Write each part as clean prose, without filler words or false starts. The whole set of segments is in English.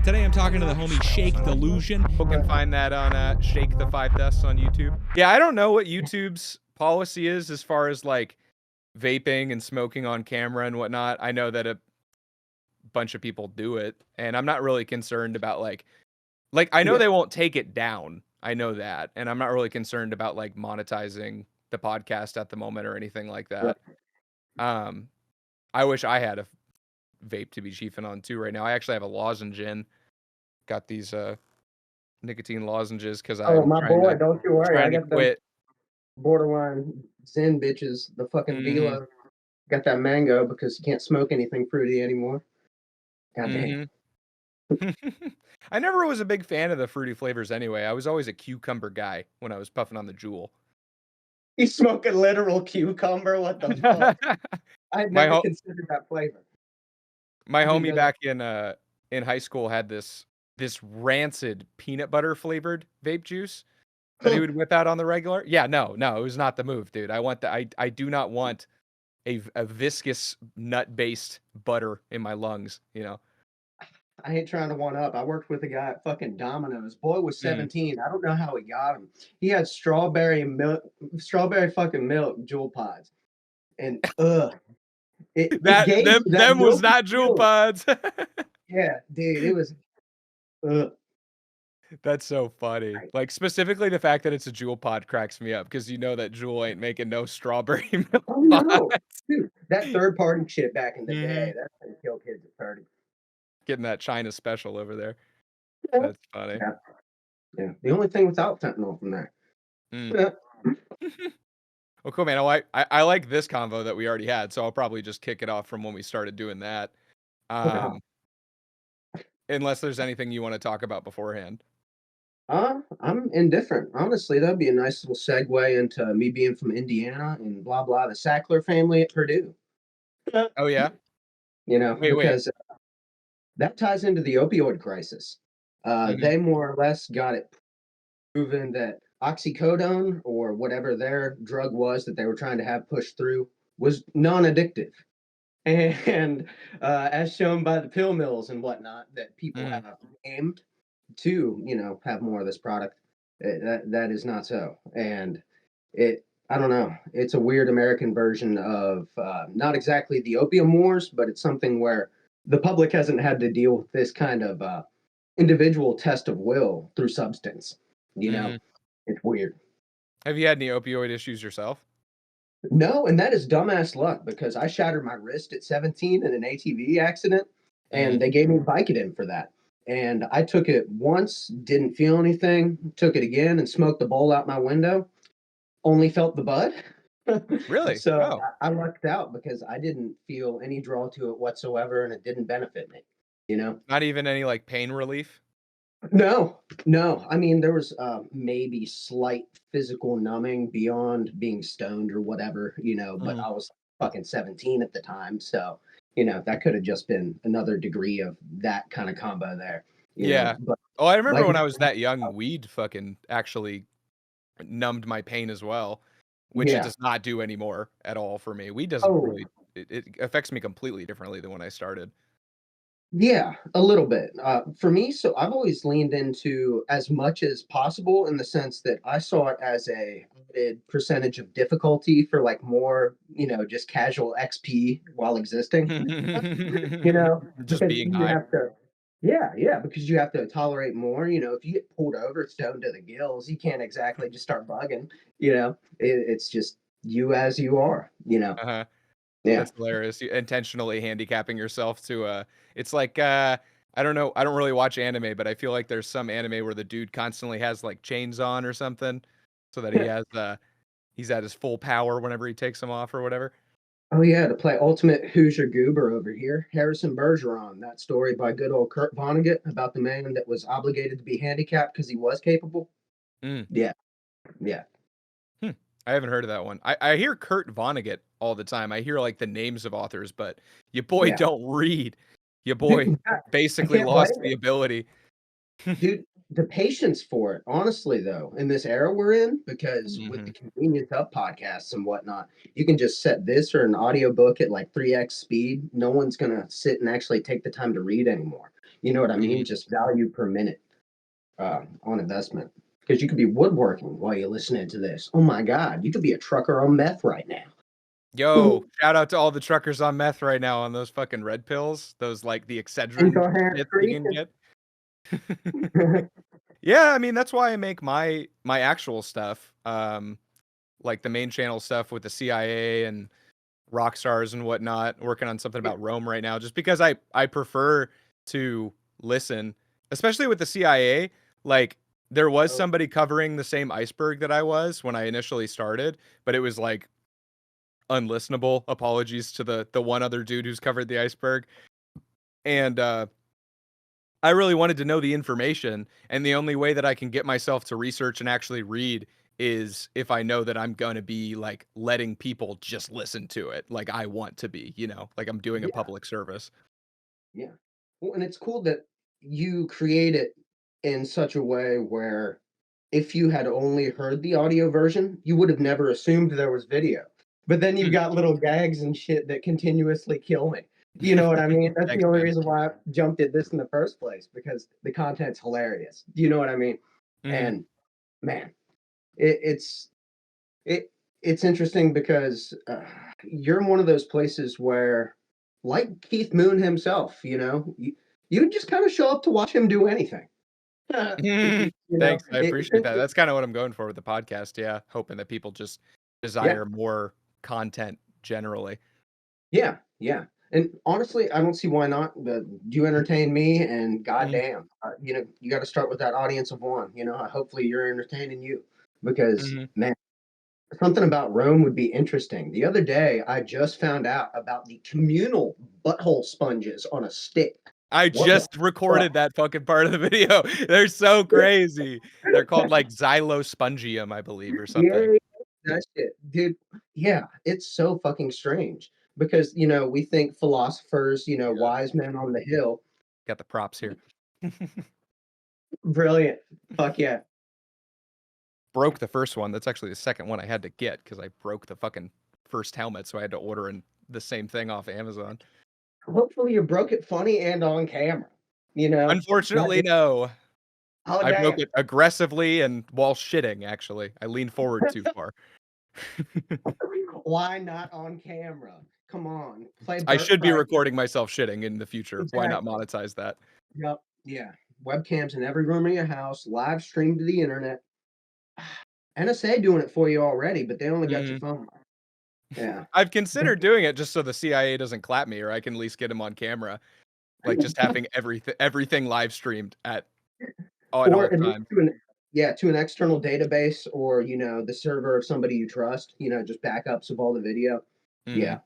Today I'm talking to the homie Shake Delusion. You can find that on Shake the Five Deaths on YouTube. Yeah, I don't know what YouTube's policy is as far as like vaping and smoking on camera and whatnot. I know that a bunch of people do it, and I'm not really concerned about like I know they won't take it down. I know that, and I'm not really concerned about like monetizing the podcast at the moment or anything like that. I wish I had a vape to be chiefing on too right now. I actually have a lozenge in. Got these nicotine lozenges because Oh, I'm my boy, don't you worry. I trying to got the quit. borderline Zen bitches, the fucking Velo. Got that mango because you can't smoke anything fruity anymore. God damn. I never was a big fan of the fruity flavors anyway. I was always a cucumber guy when I was puffing on the Juul. You smoke a literal cucumber? What the fuck? I had never considered that flavor. My homie back in high school had this rancid peanut butter flavored vape juice that he would whip out on the regular. Yeah, no, it was not the move, dude. I do not want a viscous nut based butter in my lungs, you know. I ain't trying to one up. I worked with a guy at fucking Domino's. Boy was 17. I don't know how he got him. He had strawberry fucking milk Juul pods. And them was not Juul pods. Yeah, dude, it was That's so funny. Like specifically the fact that it's a Juul pod cracks me up because you know that Juul ain't making no strawberry milk. Oh no, dude, that third party shit back in the day, that's gonna kill kids at 30. Getting that China special over there. That's funny. Yeah. The only thing without fentanyl from there. Well, cool, man. I like this convo that we already had, so I'll probably just kick it off from when we started doing that. Unless there's anything you want to talk about beforehand. I'm indifferent. Honestly, that'd be a nice little segue into me being from Indiana and blah blah, the Sackler family at Purdue. Oh yeah? You know, because that ties into the opioid crisis. They more or less got it proven that oxycodone or whatever their drug was that they were trying to have pushed through was non-addictive. And as shown by the pill mills and whatnot that people have aimed to, you know, have more of this product, that is not so. And I don't know, it's a weird American version of not exactly the opium wars, but it's something where the public hasn't had to deal with this kind of individual test of will through substance. You know, it's weird. Have you had any opioid issues yourself? No, and that is dumbass luck because I shattered my wrist at 17 in an ATV accident, and they gave me Vicodin for that. And I took it once, didn't feel anything, took it again and smoked the bowl out my window, only felt the bud. Really? So I lucked out because I didn't feel any draw to it whatsoever, and it didn't benefit me, you know? Not even any like pain relief? No. I mean, there was maybe slight physical numbing beyond being stoned or whatever, you know, but I was fucking 17 at the time. So, you know, that could have just been another degree of that kind of combo there. Yeah. I remember when I was that young, weed fucking actually numbed my pain as well, which it does not do anymore at all for me. Weed doesn't really, it affects me completely differently than when I started. Yeah, a little bit. For me, so I've always leaned into as much as possible in the sense that I saw it as a added percentage of difficulty for like more, you know, just casual XP while existing. You know, just being high. Because you have to tolerate more. You know, if you get pulled over, stoned to the gills, you can't exactly just start bugging. You know, it's just you as you are. You know. Yeah. That's hilarious. You intentionally handicapping yourself to it's like I don't know, I don't really watch anime, but I feel like there's some anime where the dude constantly has like chains on or something so that he has he's at his full power whenever he takes them off or whatever. Oh yeah, to play ultimate Hoosier Goober over here. Harrison Bergeron, that story by good old Kurt Vonnegut about the man that was obligated to be handicapped because he was capable. Yeah. I haven't heard of that one. I hear Kurt Vonnegut all the time. I hear like the names of authors, but your boy don't read. Your boy basically lost the ability. Dude, the patience for it, honestly, though, in this era we're in, because with the convenience of podcasts and whatnot, you can just set this or an audiobook at like 3x speed. No one's going to sit and actually take the time to read anymore. You know what I mean? Just value per minute on investment. Because you could be woodworking while you're listening to this. Oh my God, you could be a trucker on meth right now. Yo, shout out to all the truckers on meth right now on those fucking red pills. Those like the Excedrin shit you can get. Yeah, I mean that's why I make my actual stuff. Like the main channel stuff with the CIA and rock stars and whatnot, working on something about Rome right now, just because I prefer to listen, especially with the CIA. Like there was somebody covering the same iceberg that I was when I initially started, but it was like unlistenable. Apologies to the one other dude who's covered the iceberg. And I really wanted to know the information, and the only way that I can get myself to research and actually read is if I know that I'm going to be like letting people just listen to it like I want to be, like I'm doing a public service. Yeah. Well, and it's cool that you create it in such a way where if you had only heard the audio version, you would have never assumed there was video. But then you've got little gags and shit that continuously kill me. You know what I mean? That's Thanks, the only man. reason why I jumped at this in the first place, because the content's hilarious. You know what I mean? And man, it's it it's interesting because you're in one of those places where, like Keith Moon himself, you just kind of show up to watch him do anything. Thanks, I appreciate that. That's kind of what I'm going for with the podcast. Yeah, hoping that people just desire more content generally. Yeah, yeah. And honestly, I don't see why not. You entertain me, and goddamn, you got to start with that audience of one. Hopefully you're entertaining you, because man, something about Rome would be interesting. The other day, I just found out about the communal butthole sponges on a stick. I just recorded that fucking part of the video. They're so crazy. They're called like xylospongium, I believe, or something. Yeah, that shit, dude. Yeah, it's so fucking strange because we think philosophers, wise men on the hill. Got the props here. Brilliant. Fuck yeah. Broke the first one. That's actually the second one I had to get because I broke the fucking first helmet, so I had to order the same thing off Amazon. Hopefully you broke it funny and on camera. Unfortunately, no. Oh, I damn. broke it aggressively and while shitting, actually. I leaned forward too far. Why not on camera? Come on. I should be recording myself shitting in the future. Exactly. Why not monetize that? Yep. Yeah. Webcams in every room of your house, live streamed to the internet. NSA doing it for you already, but they only got your phone. Yeah. I've considered doing it just so the CIA doesn't clap me, or I can at least get him on camera. Like just having everything live streamed at all times. To an external database, or the server of somebody you trust, just backups of all the video. Yeah.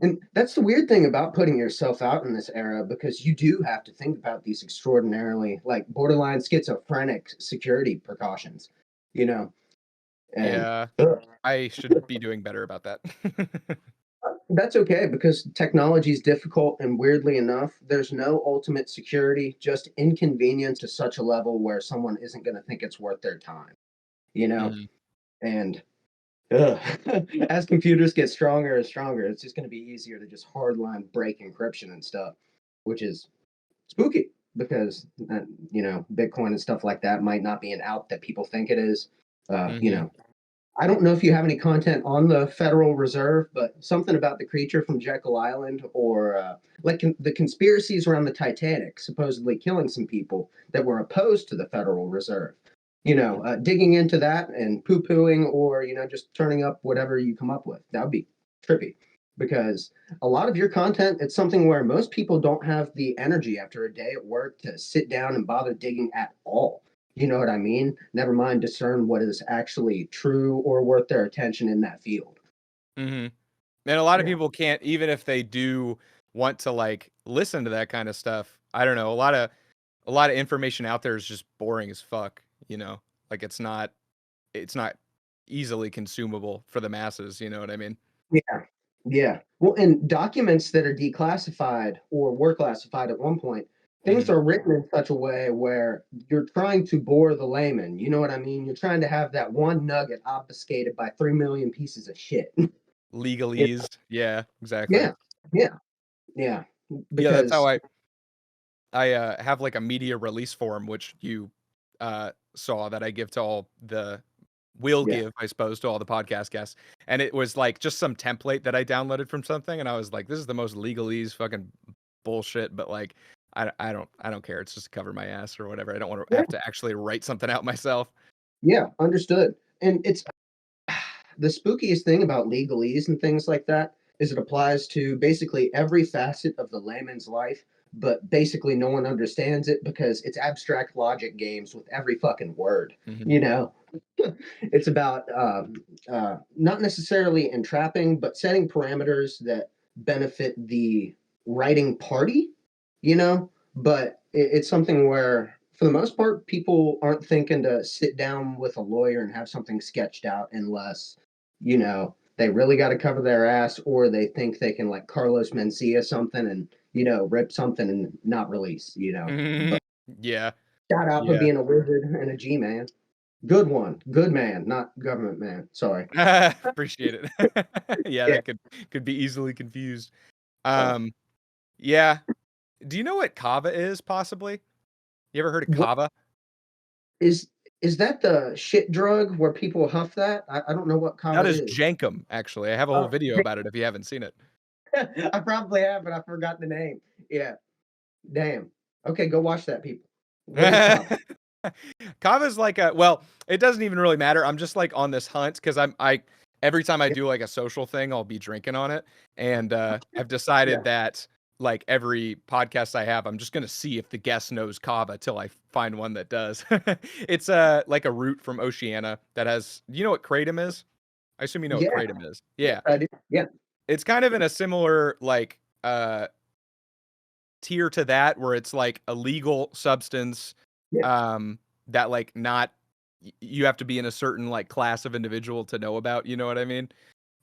And that's the weird thing about putting yourself out in this era, because you do have to think about these extraordinarily, like, borderline schizophrenic security precautions, And, yeah, I should be doing better about that. That's okay, because technology is difficult, and weirdly enough, there's no ultimate security, just inconvenience to such a level where someone isn't going to think it's worth their time, And as computers get stronger and stronger, it's just going to be easier to just hardline break encryption and stuff, which is spooky because, Bitcoin and stuff like that might not be an out that people think it is. I don't know if you have any content on the Federal Reserve, but something about the creature from Jekyll Island, or the conspiracies around the Titanic supposedly killing some people that were opposed to the Federal Reserve. Digging into that and poo-pooing, or just turning up whatever you come up with. That would be trippy, because a lot of your content, it's something where most people don't have the energy after a day at work to sit down and bother digging at all. You know what I mean? Never mind discern what is actually true or worth their attention in that field. And a lot of people can't, even if they do want to like listen to that kind of stuff. I don't know. A lot of information out there is just boring as fuck. Like it's not easily consumable for the masses. You know what I mean? Yeah. Well, and documents that are declassified or were classified at one point, things are written in such a way where you're trying to bore the layman. You know what I mean? You're trying to have that one nugget obfuscated by 3 million pieces of shit. Legalese. Yeah, exactly. Yeah. Because, that's how I have like a media release form, which you saw that I give to all the will Yeah. give, I suppose, to all the podcast guests. And it was like just some template that I downloaded from something, and I was like, this is the most legalese fucking bullshit, but like I don't care. It's just to cover my ass or whatever. I don't want to Yeah. have to actually write something out myself. Yeah. Understood. And it's the spookiest thing about legalese and things like that is it applies to basically every facet of the layman's life, but basically no one understands it because it's abstract logic games with every fucking word. Mhm. You know, it's about not necessarily entrapping, but setting parameters that benefit the writing party. You know, but it's something where for the most part people aren't thinking to sit down with a lawyer and have something sketched out unless they really got to cover their ass, or they think they can like Carlos Mencia something and rip something and not release. But Yeah. shout out for Yeah. being a wizard and a G man. Good one, good man, not government man. Sorry. Appreciate it. Yeah, Yeah. that could be easily confused. Oh. Yeah. Do you know what kava is, possibly? You ever heard of What kava? is is that the shit drug where people huff that? I don't know what kava That is is. jankum, actually. I have a whole Oh, video about it if you haven't seen it. I probably have, but I forgot the name. Yeah. Damn. Okay, go watch that, people. What is kava? Kava's like it doesn't even really matter. I'm just like on this hunt because I every time I Yeah. do like a social thing, I'll be drinking on it. And I've Yeah. decided that like every podcast I have, I'm just gonna see if the guest knows kava till I find one that does. It's like a root from Oceania that has, you know what kratom is? I assume you know what Yeah. kratom is. Yes, Yeah. I do. Yeah. It's kind of in a similar like tier to that where it's like a legal substance Yeah. that like not you have to be in a certain like class of individual to know about, you know what I mean?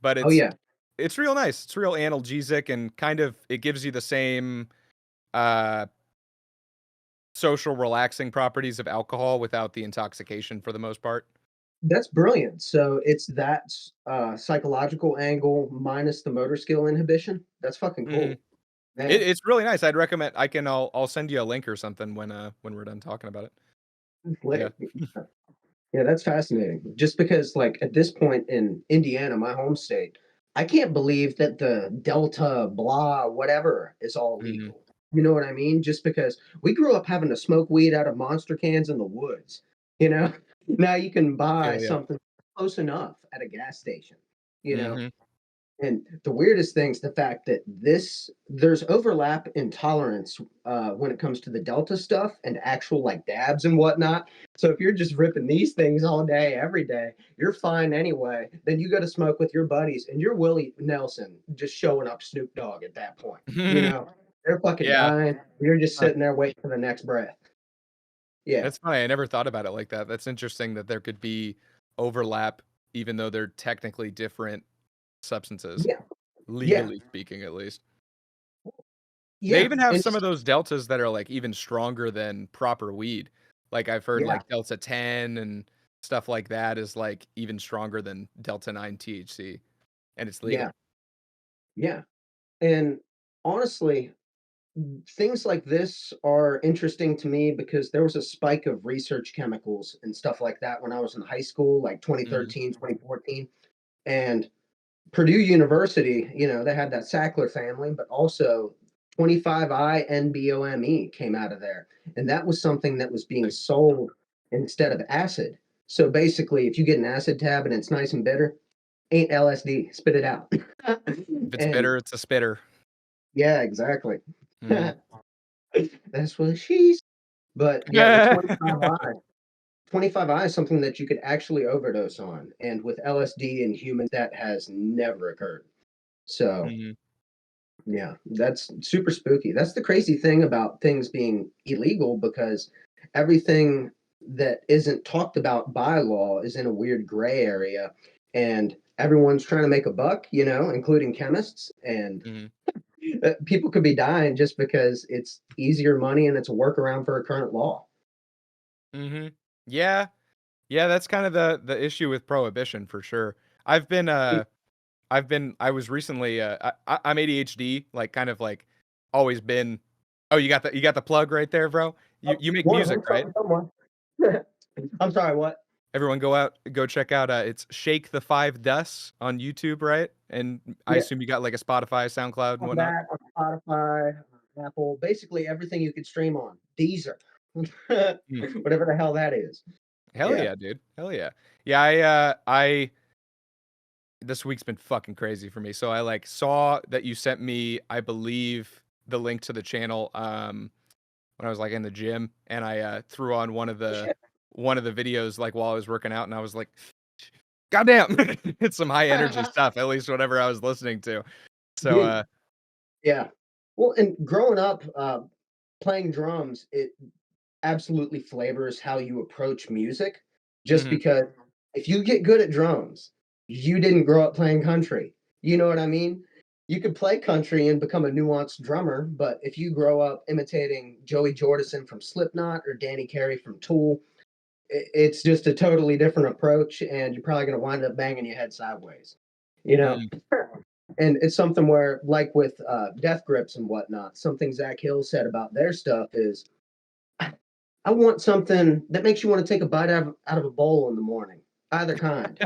But Oh yeah. it's real nice. It's real analgesic and kind of it gives you the same uh social relaxing properties of alcohol without the intoxication for the most part. That's brilliant. So it's that psychological angle minus the motor skill inhibition. That's fucking Mhm. cool. Man. It's really nice. I'd recommend I'll send you a link or something when we're done talking about it. Yeah. Lit. Yeah, that's fascinating. Just because, like, at this point in Indiana, my home state, I can't believe that the Delta blah whatever is all Mhm. legal. You know what I mean? Just because we grew up having to smoke weed out of monster cans in the woods. You know, now you can buy Feel ya. something close enough at a gas station. You know, Mhm. and the weirdest thing is the fact that there's overlap in tolerance when it comes to the Delta stuff and actual like dabs and whatnot. So if you're just ripping these things all day, every day, you're fine anyway. Then you go to smoke with your buddies and you're Willie Nelson just showing up Snoop Dogg at that point. They're fucking Yeah. dying. You're just Huh. sitting there waiting for the next breath. Yeah. That's funny. I never thought about it like that. That's interesting that there could be overlap, even though they're technically different substances, Yeah. Yeah. legally speaking, at least. They Yeah. even have And some of those deltas that are like even stronger than proper weed. Like I've heard yeah. like Delta 10 and stuff like that is like even stronger than Delta 9 THC, and it's Yeah. legal. Yeah. And honestly, things like this are interesting to me because there was a spike of research chemicals and stuff like that when I was in high school, like Mhm. 2013, 2014. And Purdue University, they had that Sackler family, but also 25I NBOME came out of there. And that was something that was being Like, sold instead of acid. So basically, if you get an acid tab and it's nice and bitter, ain't LSD, spit it out. if it's And bitter, it's a spitter. yeah, exactly. Mhm. That's what she's. But yeah, with 25I is something that you could actually overdose on. And with LSD in humans, that has never occurred. So Mhm. yeah, that's super spooky. That's the crazy thing about things being illegal because everything that isn't talked about by law is in a weird gray area. And everyone's trying to make a buck, including chemists. And Mhm. people could be dying just because it's easier money and it's a workaround for a current law. Mhm. Yeah. Yeah, that's kind of the issue with prohibition for sure. I've been I was recently I'm ADHD, like kind of like always been Oh, you got the plug right there, bro. You make One of music, them right? someone. I'm sorry, what? Everyone go check out it's Shake the Five Dusts on YouTube, right? And I Yeah, assume you got like a Spotify, SoundCloud, and on whatnot. that, on Spotify, Apple, basically everything you could stream on. Deezer. Mm. Whatever the hell that is. Hell Yeah. yeah, dude. Hell yeah. Yeah, I this week's been fucking crazy for me. So I like saw that you sent me, I believe, the link to the channel when I was like in the gym, and I threw on Oh, shit. one of the videos like while I was working out, and I was like, goddamn, it's some high energy stuff, at least whatever I was listening to. So Dude, yeah. Well, and growing up, playing drums, it absolutely flavors how you approach music. Just mhm, because if you get good at drums, you didn't grow up playing country. You know what I mean? You could play country and become a nuanced drummer, but if you grow up imitating Joey Jordison from Slipknot or Danny Carey from Tool, it's just a totally different approach, and you're probably going to wind up banging your head sideways. You know, mhm. and it's something where, like with Death Grips and whatnot, something Zach Hill said about their stuff is, I want something that makes you want to take a bite out of a bowl in the morning, either kind.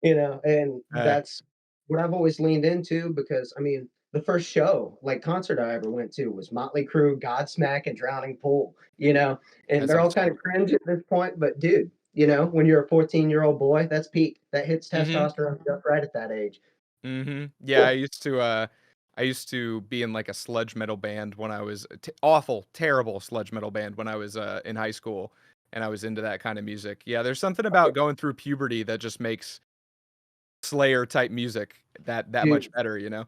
You know, and Uh, that's what I've always leaned into because I mean, the first show, like concert I ever went to was Motley Crue, Godsmack, and Drowning Pool, and that they're all sounds kind of sick. cringe at this point, but dude, when you're a 14-year-old boy, that's peak. That hits Mhm, testosterone stuff right at that age. mhm. Yeah, I used to be in like a sludge metal band when I was awful, terrible sludge metal band when I was in high school, and I was into that kind of music. Yeah, there's something about going through puberty that just makes Slayer type music that much Dude, better, you know?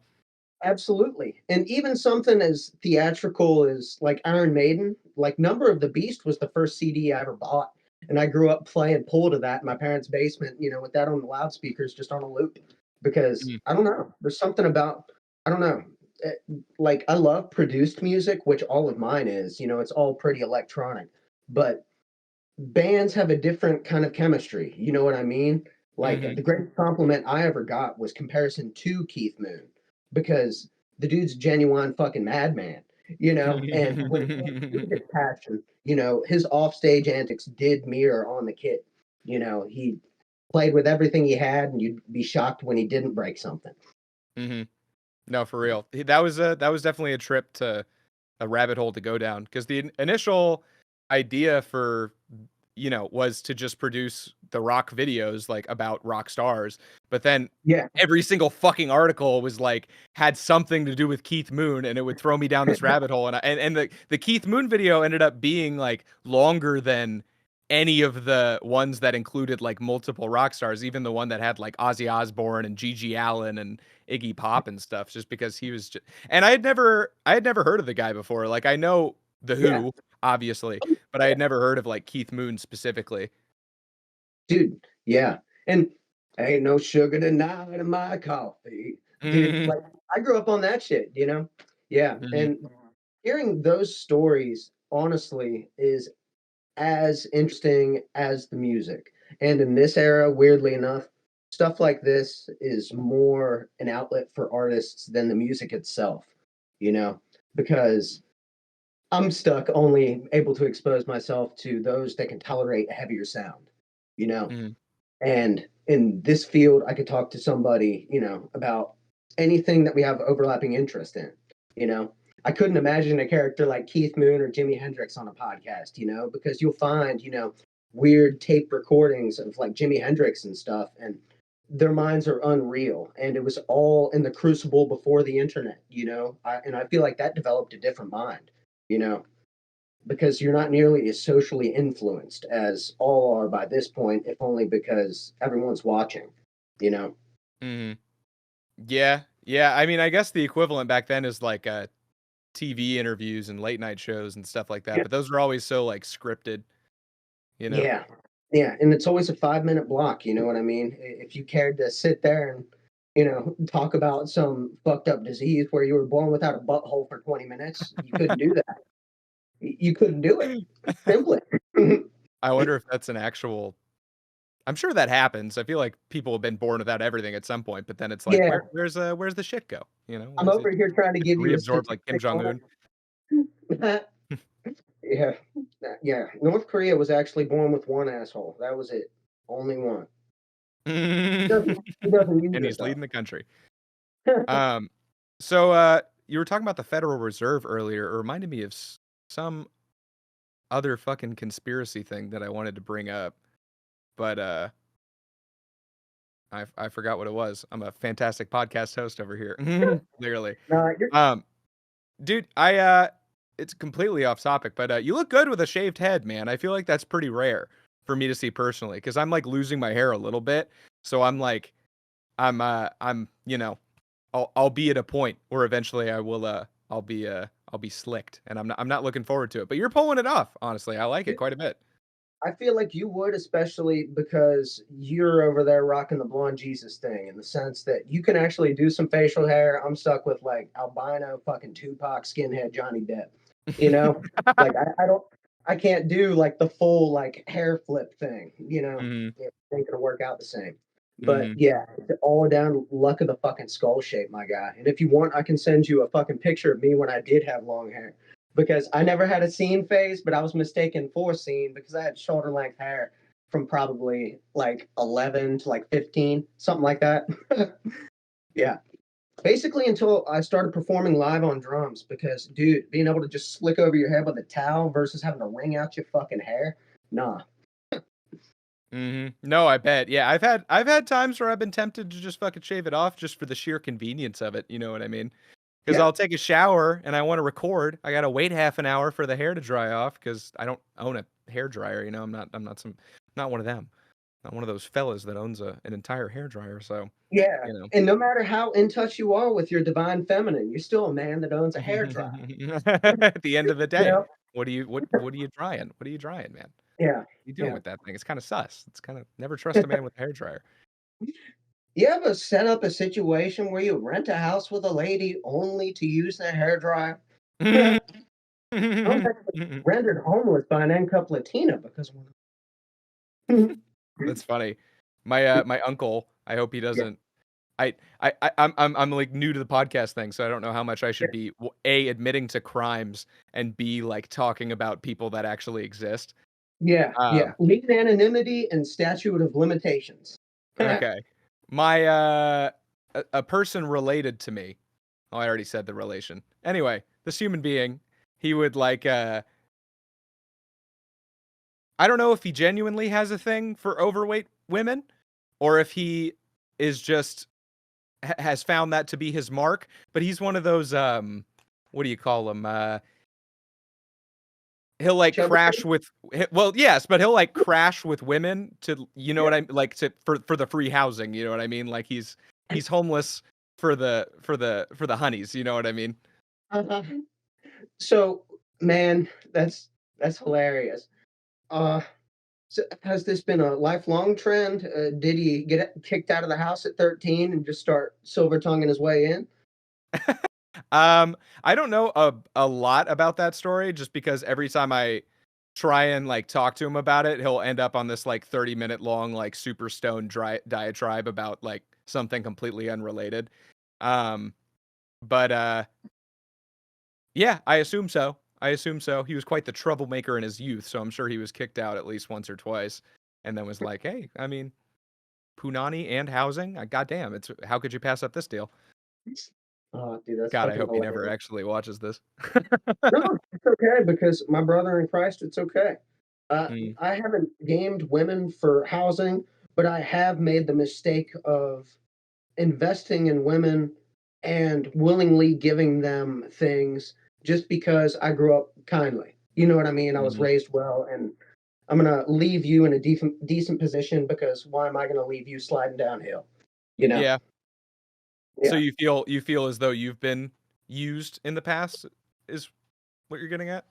absolutely. And even something as theatrical as like Iron Maiden, like Number of the Beast was the first CD I ever bought. And I grew up playing pool to that in my parents' basement, with that on the loudspeakers just on a loop. Because Mm, I don't know, there's something about, I don't know, like I love produced music, which all of mine is, it's all pretty electronic. But bands have a different kind of chemistry. You know what I mean? Like mhm. the greatest compliment I ever got was comparison to Keith Moon because the dude's a genuine fucking madman, and when it came to his passion, his offstage antics did mirror on the kid. He played with everything he had, and you'd be shocked when he didn't break something. Mhm. No, for real. That was definitely a trip to a rabbit hole to go down because the initial idea for was to just produce the rock videos like about rock stars, but then Yeah. every single fucking article was like had something to do with Keith Moon, and it would throw me down this rabbit hole. And the Keith Moon video ended up being like longer than any of the ones that included like multiple rock stars, even the one that had like Ozzy Osbourne and Gigi Allen and Iggy Pop and stuff, just because he was just. And I had never heard of the guy before. Like I know the Yeah. Who, obviously, but I had never heard of like Keith Moon specifically. Dude, yeah. And ain't no sugar tonight in my coffee. Dude, Mhm, like I grew up on that shit. Yeah. mhm, And hearing those stories, honestly, is as interesting as the music. And in this era, weirdly enough, stuff like this is more an outlet for artists than the music itself, you know, because I'm stuck only able to expose myself to those that can tolerate a heavier sound, you know. mhm, And in this field, I could talk to somebody, about anything that we have overlapping interest in. You know, I couldn't imagine a character like Keith Moon or Jimi Hendrix on a podcast, because you'll find, weird tape recordings of like Jimi Hendrix and stuff, and their minds are unreal. And it was all in the crucible before the internet, and I feel like that developed a different mind, you know because you're not nearly as socially influenced as all are by this point, if only because everyone's watching, you know? mhm. Yeah, yeah. I mean, I guess the equivalent back then is like TV interviews and late night shows and stuff like that. Yeah. But those were always so like scripted, you know. Yeah. Yeah. And it's always a 5 minute block, you know what I mean? If you cared to sit there and, talk about some fucked up disease where you were born without a butthole for 20 minutes, you couldn't do that. You couldn't do it. Simply. I wonder if that's an actual I'm sure that happens. I feel like people have been born without everything at some point, but then it's like, Yeah, where's the shit go? You know, I'm where's it over here trying to give you a reabsorbed like Kim statistic Jong on Un? it. Yeah, yeah. North Korea was actually born with one asshole. That was it. Only one. And He doesn't use it he's though. leading the country. Um, so you were talking about the Federal Reserve earlier. It reminded me of some other fucking conspiracy thing that I wanted to bring up, but I forgot what it was. I'm a fantastic podcast host over here, clearly. You're Um, dude, it's completely off topic, but you look good with a shaved head, man. I feel like that's pretty rare for me to see personally, because I'm like losing my hair a little bit, so I'm like, I'm you know, I'll be at a point where eventually I'll be slicked, and I'm not looking forward to it. But you're pulling it off, honestly. I like it quite a bit. I feel like you would, especially because you're over there rocking the blonde Jesus thing in the sense that you can actually do some facial hair. I'm stuck with like albino fucking Tupac skinhead Johnny Depp. You know? Like I can't do like the full like hair flip thing, you know. Mhm. It ain't gonna work out the same. But Mhm. yeah, it's all down luck of the fucking skull shape, my guy. And if you want, I can send you a fucking picture of me when I did have long hair because I never had a scene phase, but I was mistaken for scene because I had shoulder length hair from probably like 11 to like 15, something like that. Yeah. Basically until I started performing live on drums because, dude, being able to just slick over your head with a towel versus having to wring out your fucking hair, nah. Mhm. No, I bet. Yeah, I've had times where I've been tempted to just fucking shave it off just for the sheer convenience of it. You know what I mean? Because Yeah. I'll take a shower and I want to record. I gotta wait half an hour for the hair to dry off because I don't own a hair dryer. You know, not one of them. Not one of those fellas that owns an entire hair dryer. So, Yeah. you know. And no matter how in touch you are with your divine feminine, you're still a man that owns a hair dryer. At the end of the You day, know? what are you drying? What are you drying, man? What Yeah. are you doing Yeah. with that thing? It's kind of sus. It's kind of never trust a man with a hair dryer. You ever set up a situation where you rent a house with a lady only to use their hair dryer? I was actually rendered homeless by an NCUP Latina because one. That's funny. My uncle, I hope he Yeah, doesn't. I'm like new to the podcast thing, so I don't know how much I yeah, should be A, admitting to crimes, and B, like talking about people that actually exist. yeah, yeah. Um, Legal anonymity and statute of limitations. okay. My a person related to me. Oh, I already said the relation. Anyway, this human being, he would like I don't know if he genuinely has a thing for overweight women or if he is just has found that to be his mark, but he's one of those what do you call him? He'll like Chubby crash with well, yes, but he'll like crash with women to you know yeah. what I like to for the free housing, you know what I mean? Like he's homeless for the honeys, you know what I mean? Uh-huh. So, man, that's hilarious. Uh, so has this been a lifelong trend? Did he get kicked out of the house at 13 and just start silver tonguing his way in? I don't know a lot about that story just because every time I try and like talk to him about it, he'll end up on this like 30-minute long like super stone diatribe about like something completely unrelated. Um but yeah, I assume so. I assume so. He was quite the troublemaker in his youth, so I'm sure he was kicked out at least once or twice and then was like, "Hey, I mean, punani and housing? Goddamn, it's how could you pass up this deal?" Oh, dude, that's God, I fucking hope he never hilarious. actually watches this. No, it's okay because my brother in Christ, it's okay. Mm, I haven't gamed women for housing, but I have made the mistake of investing in women and willingly giving them things just because I grew up kindly. You know what I mean? I was mhm. raised well, and I'm gonna leave you in a decent position because why am I gonna leave you sliding downhill? You know? Yeah. So Yeah. you feel as though you've been used in the past is what you're getting at?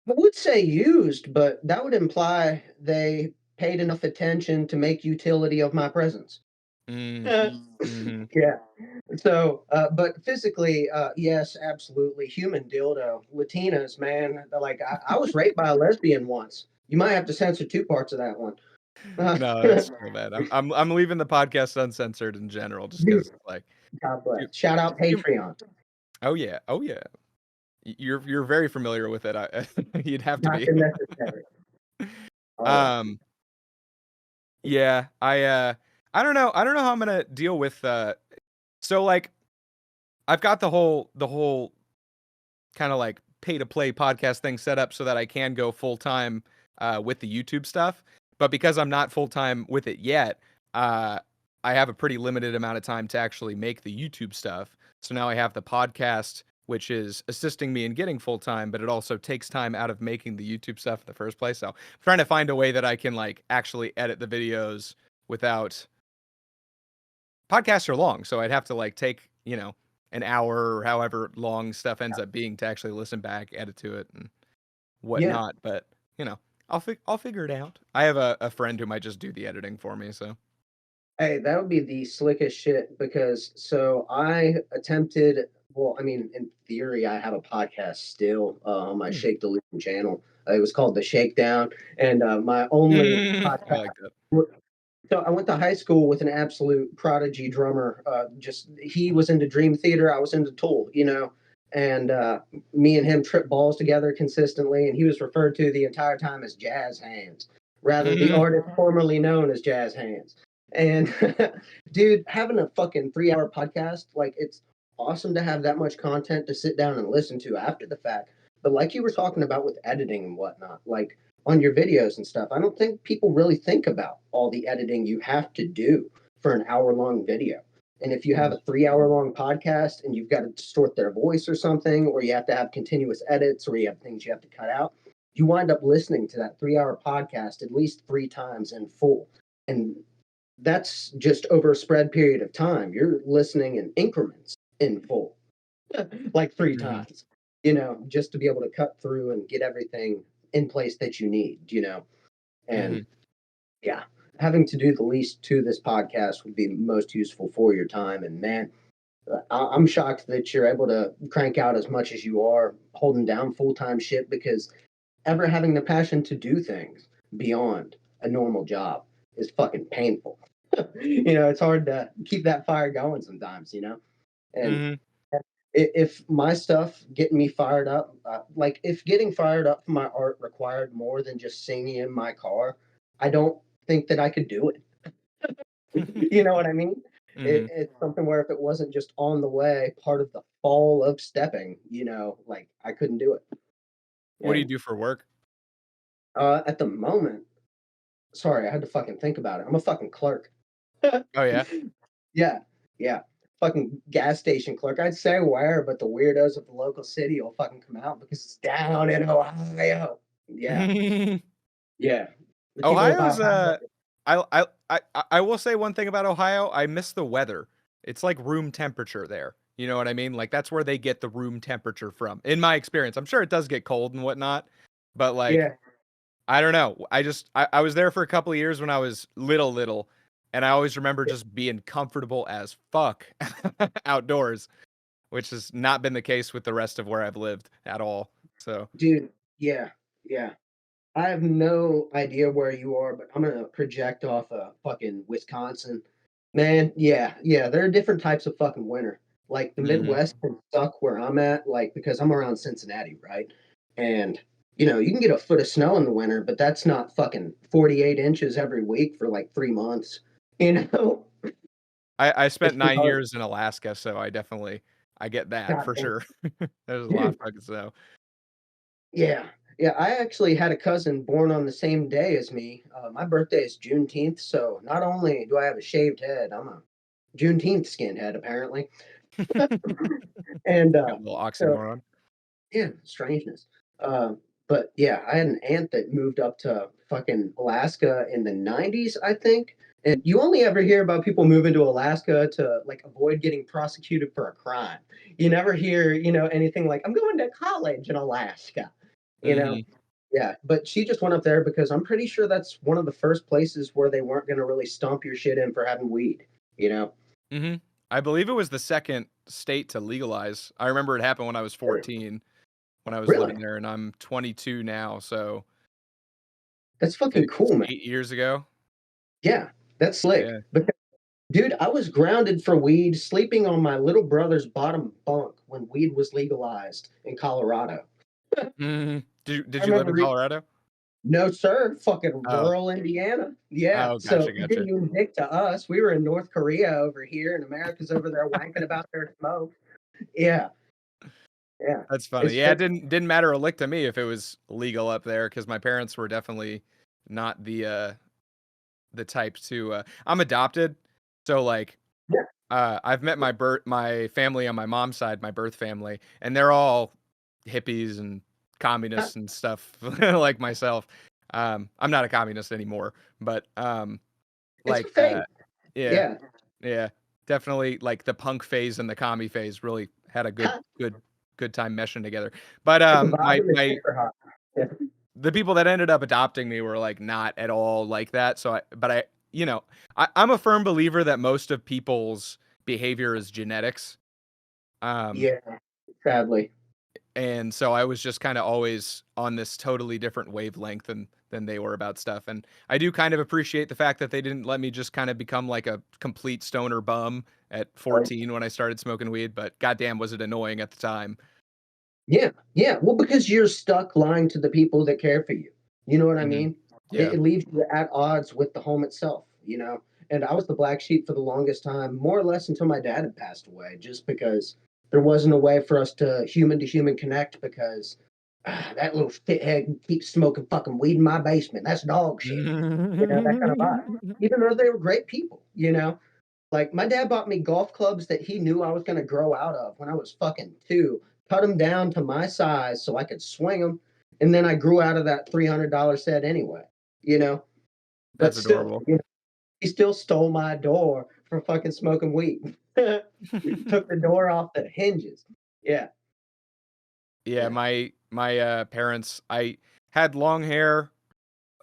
I would say used, but that would imply they paid enough attention to make utility of my presence. Mm, Uh, mhm. yeah. So, but physically, yes, absolutely. Human dildo. Latinas, man. Like, I was raped by a lesbian once. You might have to censor two parts of that one. No, that's so bad. I'm leaving the podcast uncensored in general just Dude, because like God too, bless. Shout out too, Patreon. oh yeah, oh yeah. You're very familiar with it. You'd have to Not be. the necessary. Always. um, yeah, I don't know. I don't know how I'm gonna deal with. So like, I've got the whole kind of like pay to play podcast thing set up so that I can go full time with the YouTube stuff. But because I'm not full time with it yet, uh, I have a pretty limited amount of time to actually make the YouTube stuff. So now I have the podcast, which is assisting me in getting full time, but it also takes time out of making the YouTube stuff in the first place. So I'm trying to find a way that I can like actually edit the videos without podcasts are long. So I'd have to like take, an hour or however long stuff ends up being to actually listen back, edit to it and Yeah. whatnot. But I'll figure it out. I have a friend who might just do the editing for me. So Hey, that would be the slickest shit because so I attempted, well, I mean, in theory, I have a podcast still on my Hmm. Shake Delusion channel. It was called The Shakedown, and my only I podcast. like that. So I went to high school with an absolute prodigy drummer. Just he was into Dream Theater, I was into Tool, and me and him tripped balls together consistently, and he was referred to the entire time as Jazz Hands, rather the artist formerly known as Jazz Hands. And dude, having a fucking 3 hour podcast, like it's awesome to have that much content to sit down and listen to after the fact. But like you were talking about with editing and whatnot, like on your videos and stuff, I don't think people really think about all the editing you have to do for an hour-long video. And if you have a 3 hour long podcast and you've got to distort their voice or something, or you have to have continuous edits, or you have things you have to cut out, you wind up listening to that 3 hour podcast at least 3 times in full. And that's just over a spread period of time. You're listening in increments in full, like three Mhm. times, just to be able to cut through and get everything in place that you need. And Mhm. yeah, having to do the least to this podcast would be most useful for your time. And man, I'm shocked that you're able to crank out as much as you are holding down full time shit because ever having the passion to do things beyond a normal job is fucking painful. It's hard to keep that fire going sometimes. And Mhm. if my stuff getting me fired up, like if getting fired up for my art required more than just singing in my car, I don't think that I could do it. You know what I mean? Mhm. It's something where if it wasn't just on the way, part of the fall of stepping, like I couldn't do it. What do you And do for work? at the moment, sorry, I had to fucking think about it. I'm a fucking clerk. Oh yeah. Yeah, yeah. Fucking gas station clerk. I'd say where, but the weirdos of the local city will fucking come out because it's down in Ohio. Yeah, yeah. The people of Ohio's Ohio. I will say one thing about Ohio. I miss the weather. It's like room temperature there. You know what I mean? Like that's where they get the room temperature from. In my experience, I'm sure it does get cold and whatnot, but like Yeah, I don't know. I was there for a couple of years when I was little, and I always remember just being comfortable as fuck outdoors, which has not been the case with the rest of where I've lived at all. So, dude. Yeah, yeah. I have no idea where you are, but I'm gonna project off fucking Wisconsin. Man, yeah, yeah. There are different types of fucking winter. Like the mhm. Midwest can suck where I'm at, like because I'm around Cincinnati, right? And you can get a foot of snow in the winter, but that's not fucking 48 inches every week for like 3 months. You know, I it's spent 9 because years in Alaska, so I get that for goddamn, sure. There's a lot of dude. fucking snow. Yeah, yeah. I actually had a cousin born on the same day as me. My birthday is Juneteenth, so not only do I have a shaved head, I'm a Juneteenth skinhead apparently. And Got a little so oxymoron. yeah, strangeness. But yeah, I had an aunt that moved up to fucking Alaska in the 90s, I think. And you only ever hear about people moving to Alaska to like avoid getting prosecuted for a crime. You never hear, anything like, I'm going to college in Alaska, you know? Mhm. Yeah, but she just went up there because I'm pretty sure that's one of the first places where they weren't going to really stomp your shit in for having weed, you know? Mhm. I believe it was the second state to legalize. I remember it happened when I was 14 when I was Really? living there, and I'm 22 now, so That's fucking cool, man. 8 years ago. Yeah, that's slick. Yeah. Because, dude, I was grounded for weed, sleeping on my little brother's bottom bunk when weed was legalized in Colorado. Mhm. Did I you live remember in Colorado? No, sir. Fucking Oh. rural Indiana. Yeah. Oh, So gotcha, it didn't gotcha. even dick to us. We were in North Korea over here, and America's over there wanking about their smoke. Yeah. Yeah. That's funny. It's Yeah, it just, didn't matter a lick to me if it was legal up there because my parents were definitely not the type to I'm adopted, so like yeah. I've met my family on my mom's side, my birth family, and they're all hippies and communists and stuff like myself. I'm not a communist anymore, but It's a like fake. yeah, Yeah. yeah, definitely like the punk phase and the commie phase really had a good time meshing together. But It's a vibe my and the my kids are hot. Yeah. the people that ended up adopting me were like not at all like that. So you know, I'm a firm believer that most of people's behavior is genetics. Um, Yeah. Sadly. and so I was just kind of always on this totally different wavelength than they were about stuff. And I do kind of appreciate the fact that they didn't let me just kind of become like a complete stoner bum at Right. 14 when I started smoking weed, but goddamn was it annoying at the time. Yeah. Yeah. Well, because you're stuck lying to the people that care for you. You know what I Mhm. mean? It, Yeah. it leaves you at odds with the home itself, you know? And I was the black sheep for the longest time, more or less until my dad had passed away, just because there wasn't a way for us to human connect because that little shithead keeps smoking fucking weed in my basement. That's dog shit. You know, that kind of vibe. Even though they were great people, you know? Like my dad bought me golf clubs that he knew I was going to grow out of when I was fucking 2, cut them down to my size so I could swing them. And then I grew out of that $300 set anyway, you know? But That's still, adorable. you know, he still stole my door for fucking smoking weed. Took the door off the hinges. Yeah. Yeah, Yeah. my parents, I had long hair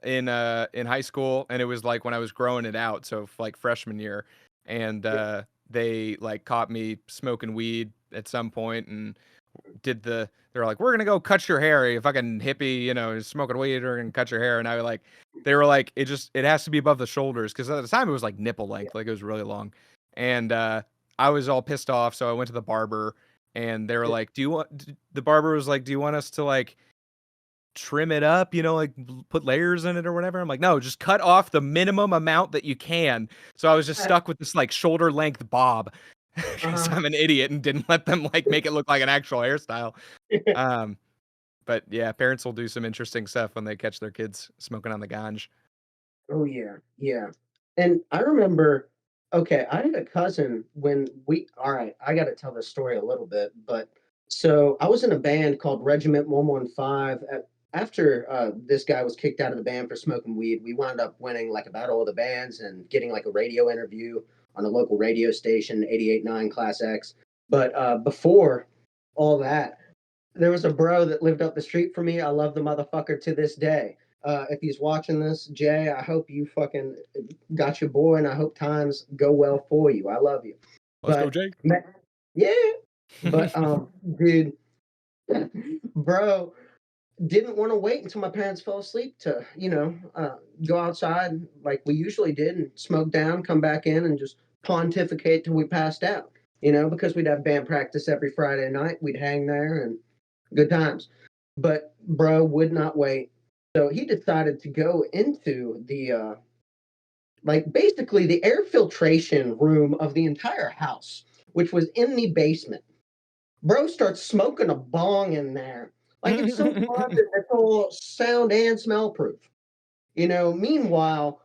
in high school, and it was like when I was growing it out, so like freshman year, and Yeah. they like caught me smoking weed at some point and they're like, we're gonna go cut your hair, you fucking hippie, you know, smoking weed, we're gonna cut your hair. And I was like, they were like, it has to be above the shoulders because at the time it was like nipple length, like it was really long. And I was all pissed off, so I went to the barber and they were Yeah. like, the barber was like, do you want us to like trim it up, you know, like put layers in it or whatever? I'm like, no, just cut off the minimum amount that you can. So I was just stuck with this like shoulder length bob because Uh-huh. I'm an idiot and didn't let them like make it look like an actual hairstyle. Um, but yeah, parents will do some interesting stuff when they catch their kids smoking on the ganj. Oh yeah, yeah. And I remember, okay, I had a cousin when all right, I got to tell this story a little bit, but so I was in a band called Regiment 115. After this guy was kicked out of the band for smoking weed, we wound up winning like a battle of the bands and getting like a radio interview on a local radio station, 88.9 Class X. But before all that, there was a bro that lived up the street from me. I love the motherfucker to this day. If he's watching this, Jay, I hope you fucking got your boy, and I hope times go well for you. I love you. Let's go, But Jake. yeah, but dude, bro, didn't want to wait until my parents fell asleep to, go outside like we usually did and smoke down, come back in, and just pontificate till we passed out. Because we'd have band practice every Friday night. We'd hang there and good times. But bro would not wait. So he decided to go into the like basically the air filtration room of the entire house, which was in the basement. Bro starts smoking a bong in there. Like it's so fun that it's all sound and smell proof. Meanwhile,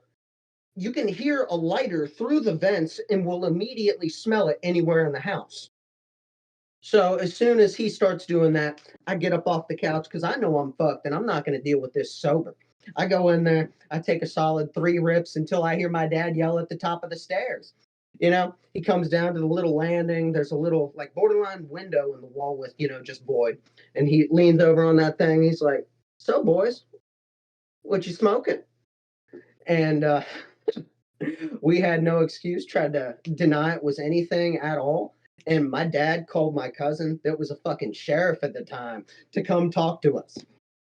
you can hear a lighter through the vents and will immediately smell it anywhere in the house. So as soon as he starts doing that, I get up off the couch because I know I'm fucked and I'm not going to deal with this sober. I go in there, I take a solid 3 rips until I hear my dad yell at the top of the stairs. He comes down to the little landing. There's a little like borderline window in the wall with, just void. And he leans over on that thing. He's like, "So, boys, what you smoking?" And we had no excuse, tried to deny it was anything at all. And my dad called my cousin, that was a fucking sheriff at the time, to come talk to us.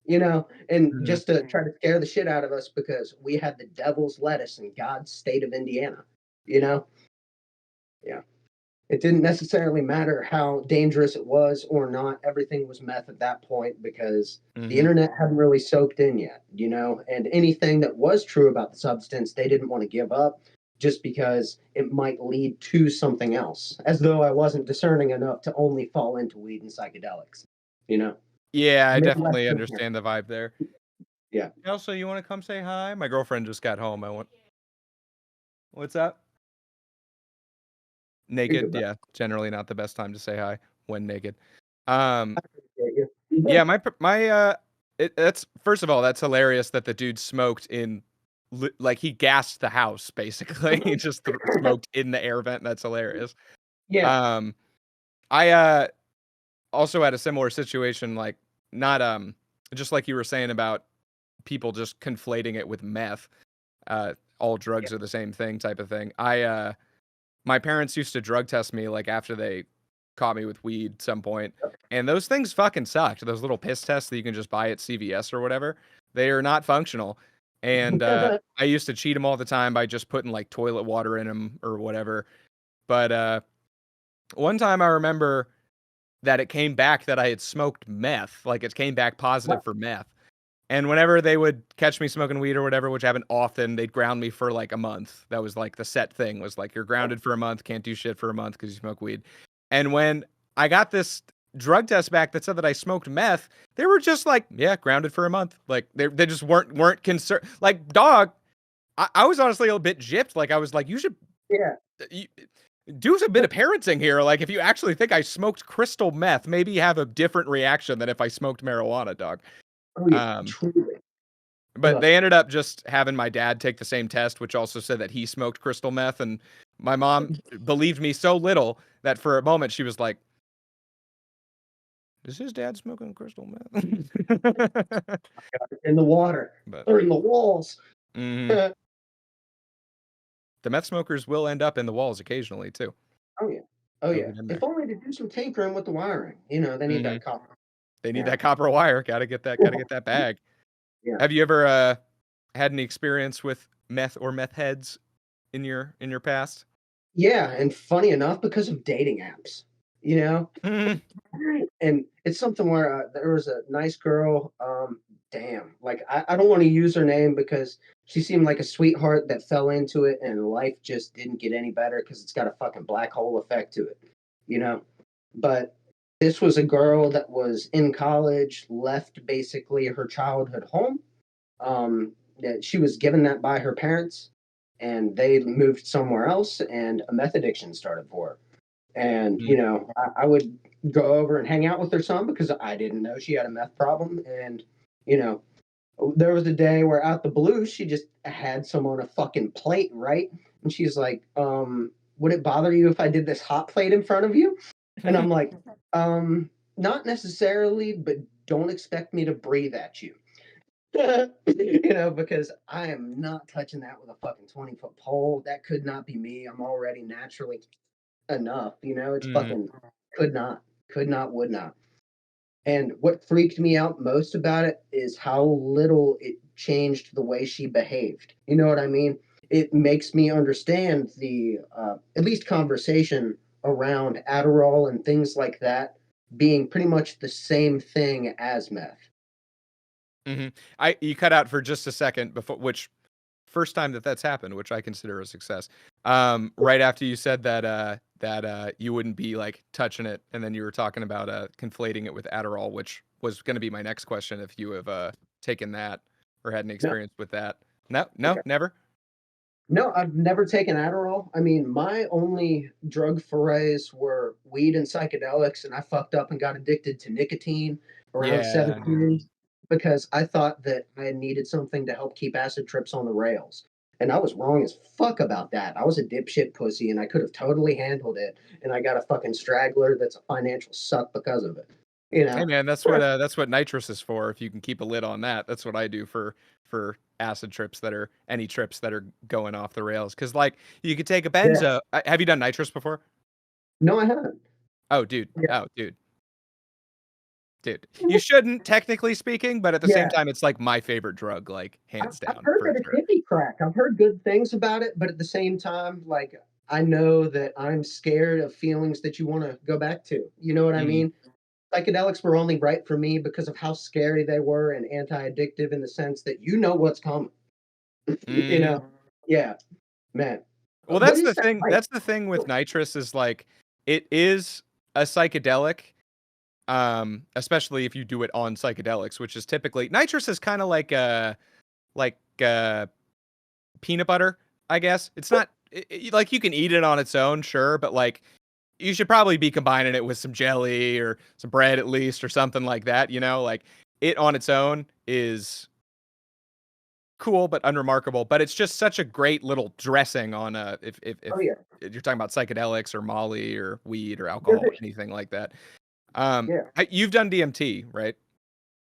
and Mhm. just to try to scare the shit out of us because we had the devil's lettuce in God's state of Indiana, you know? Yeah. It didn't necessarily matter how dangerous it was or not. Everything was meth at that point because the Mhm. internet hadn't really soaked in yet, and anything that was true about the substance, they didn't want to give up just because it might lead to something else, as though I wasn't discerning enough to only fall into weed and psychedelics, you know? Yeah, I Midwest definitely in here. understand the vibe there. Yeah. Also, you wanna come say hi? My girlfriend just got home. I want What's up? You're Naked? good, bro. Yeah, generally not the best time to say hi when naked. I Um, appreciate you. yeah, that's first of all, that's hilarious that the dude smoked in like, he gassed the house, basically. He just smoked in the air vent, that's hilarious. Yeah. Um, I, also had a similar situation, like, not, just like you were saying about people just conflating it with meth, all Yeah. drugs are the same thing type of thing. My parents used to drug test me, like, after they caught me with weed some point, and those things fucking sucked. Those little piss tests that you can just buy at CVS or whatever, they are not functional, and, I used to cheat them all the time by just putting, like, toilet water in them or whatever, but, one time I remember that it came back that I had smoked meth, like, it came back positive What? for meth, and whenever they would catch me smoking weed or whatever, which happened often, they'd ground me for, like, a month. That was, like, the set thing was, like, you're grounded for a month, can't do shit for a month because you smoke weed. And when I got this drug test back that said that I smoked meth, they were just like, "Yeah, grounded for a month." Like, they just weren't concerned. Like, dog, I was honestly a bit gypped. Like, I was like, "You should Yeah. you do a bit of parenting here. Like, if you actually think I smoked crystal meth, maybe have a different reaction than if I smoked marijuana, dog." Oh, yeah. Um Truly. but Ugh. they ended up just having my dad take the same test, which also said that he smoked crystal meth, and my mom believed me so little that for a moment she was like, "Is his dad smoking crystal meth?" In the water But or in the walls. mhm. The meth smokers will end up in the walls occasionally too. Oh, yeah. Oh, They'll yeah. get in If there. only to do some tinkering with the wiring. They need that Mhm. copper. They need Yeah. that copper wire. Gotta get that bag. Yeah. Have you ever, had any experience with meth or meth heads in your past? Yeah, and funny enough, because of dating apps, you know? Mhm. And it's something where, there was a nice girl, damn, like, I don't wanna use her name because she seemed like a sweetheart that fell into it, and life just didn't get any better because 'cause it's got a fucking black hole effect to it, you know? But this was a girl that was in college, left basically her childhood home. That she was given that by her parents, and they moved somewhere else, and a meth addiction started for her. And Mm. I would go over and hang out with her some because I didn't know she had a meth problem. And you know, there was a day where out the blue she just had some on a fucking plate, right? And she's like, would it bother you if I did this hot plate in front of you? And I'm like, not necessarily, but don't expect me to breathe at you. Because I am not touching that with a fucking 20-foot pole. That could not be me. I'm already naturally enough. It's Mhm. fucking could not, would not. And what freaked me out most about it is how little it changed the way she behaved. You know what I mean? It makes me understand the, at least conversation around Adderall and things like that being pretty much the same thing as meth. Mhm. You cut out for just a second before which first time that that's happened, which I consider a success. Right after you said that you wouldn't be, like, touching it, and then you were talking about, conflating it with Adderall, which was gonna be my next question if you have, taken that or had any No, experience with that. No? No? okay. Never? No, I've never taken Adderall. I mean, my only drug forays were weed and psychedelics, and I fucked up and got addicted to nicotine around Yeah, no. 17 because I thought that I needed something to help keep acid trips on the rails. And I was wrong as fuck about that. I was a dipshit pussy and I could have totally handled it. And I got a fucking straggler that's a financial suck because of it. You Hey, know? man, that's what nitrous is for, if you can keep a lid on that. That's what I do for acid trips that are any trips that are going off the rails. Because like, you could take a Yeah. benzo have you done nitrous before? No, I haven't. Oh, dude. Yeah. Oh, dude. Dude, you shouldn't, technically speaking, but at the same Yeah. time, it's like my favorite drug, like hands I've down heard for that it's sure. hippie crack. I've heard good things about it, but at the same time, like I know that I'm scared of feelings that you want to go back to. You know what I Mhm. mean? Psychedelics were only right for me because of how scary they were and anti-addictive in the sense that you know what's coming. You Mhm. know? Yeah, man. Well, What that's is the that thing. like? That's the thing with nitrous is like it is a psychedelic, especially if you do it on psychedelics, which is typically nitrous is kind of like peanut butter, I guess. It's not like you can eat it on its own, sure, but like you should probably be combining it with some jelly or some bread at least or something like that, you know? Like it on its own is cool but unremarkable, but it's just such a great little dressing on a if Oh yeah. you're talking about psychedelics or Molly or weed or There's alcohol, a, anything like that. yeah. You've done DMT, right?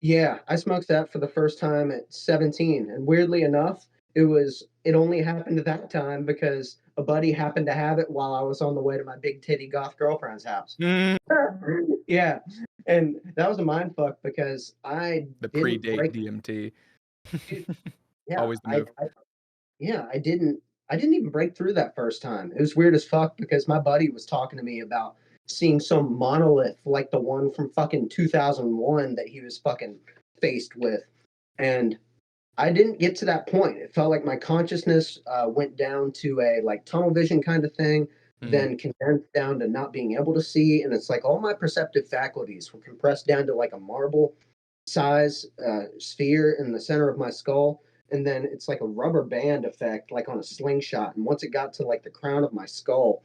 Yeah, I smoked that for the first time at 17, and weirdly enough, it only happened at that time because a buddy happened to have it while I was on the way to my big titty goth girlfriend's house. Mm, Yeah, and that was a mind fuck because I the didn't predate break. DMT. Dude, yeah, Always the move. yeah, I didn't even break through that first time. It was weird as fuck because my buddy was talking to me about seeing some monolith like the one from fucking 2001 that he was fucking faced with. And I didn't get to that point. It felt like my consciousness went down to a like tunnel vision kind of thing, Mm, then condensed down to not being able to see. And it's like all my perceptive faculties were compressed down to like a marble size sphere in the center of my skull. And then it's like a rubber band effect, like on a slingshot. And once it got to like the crown of my skull,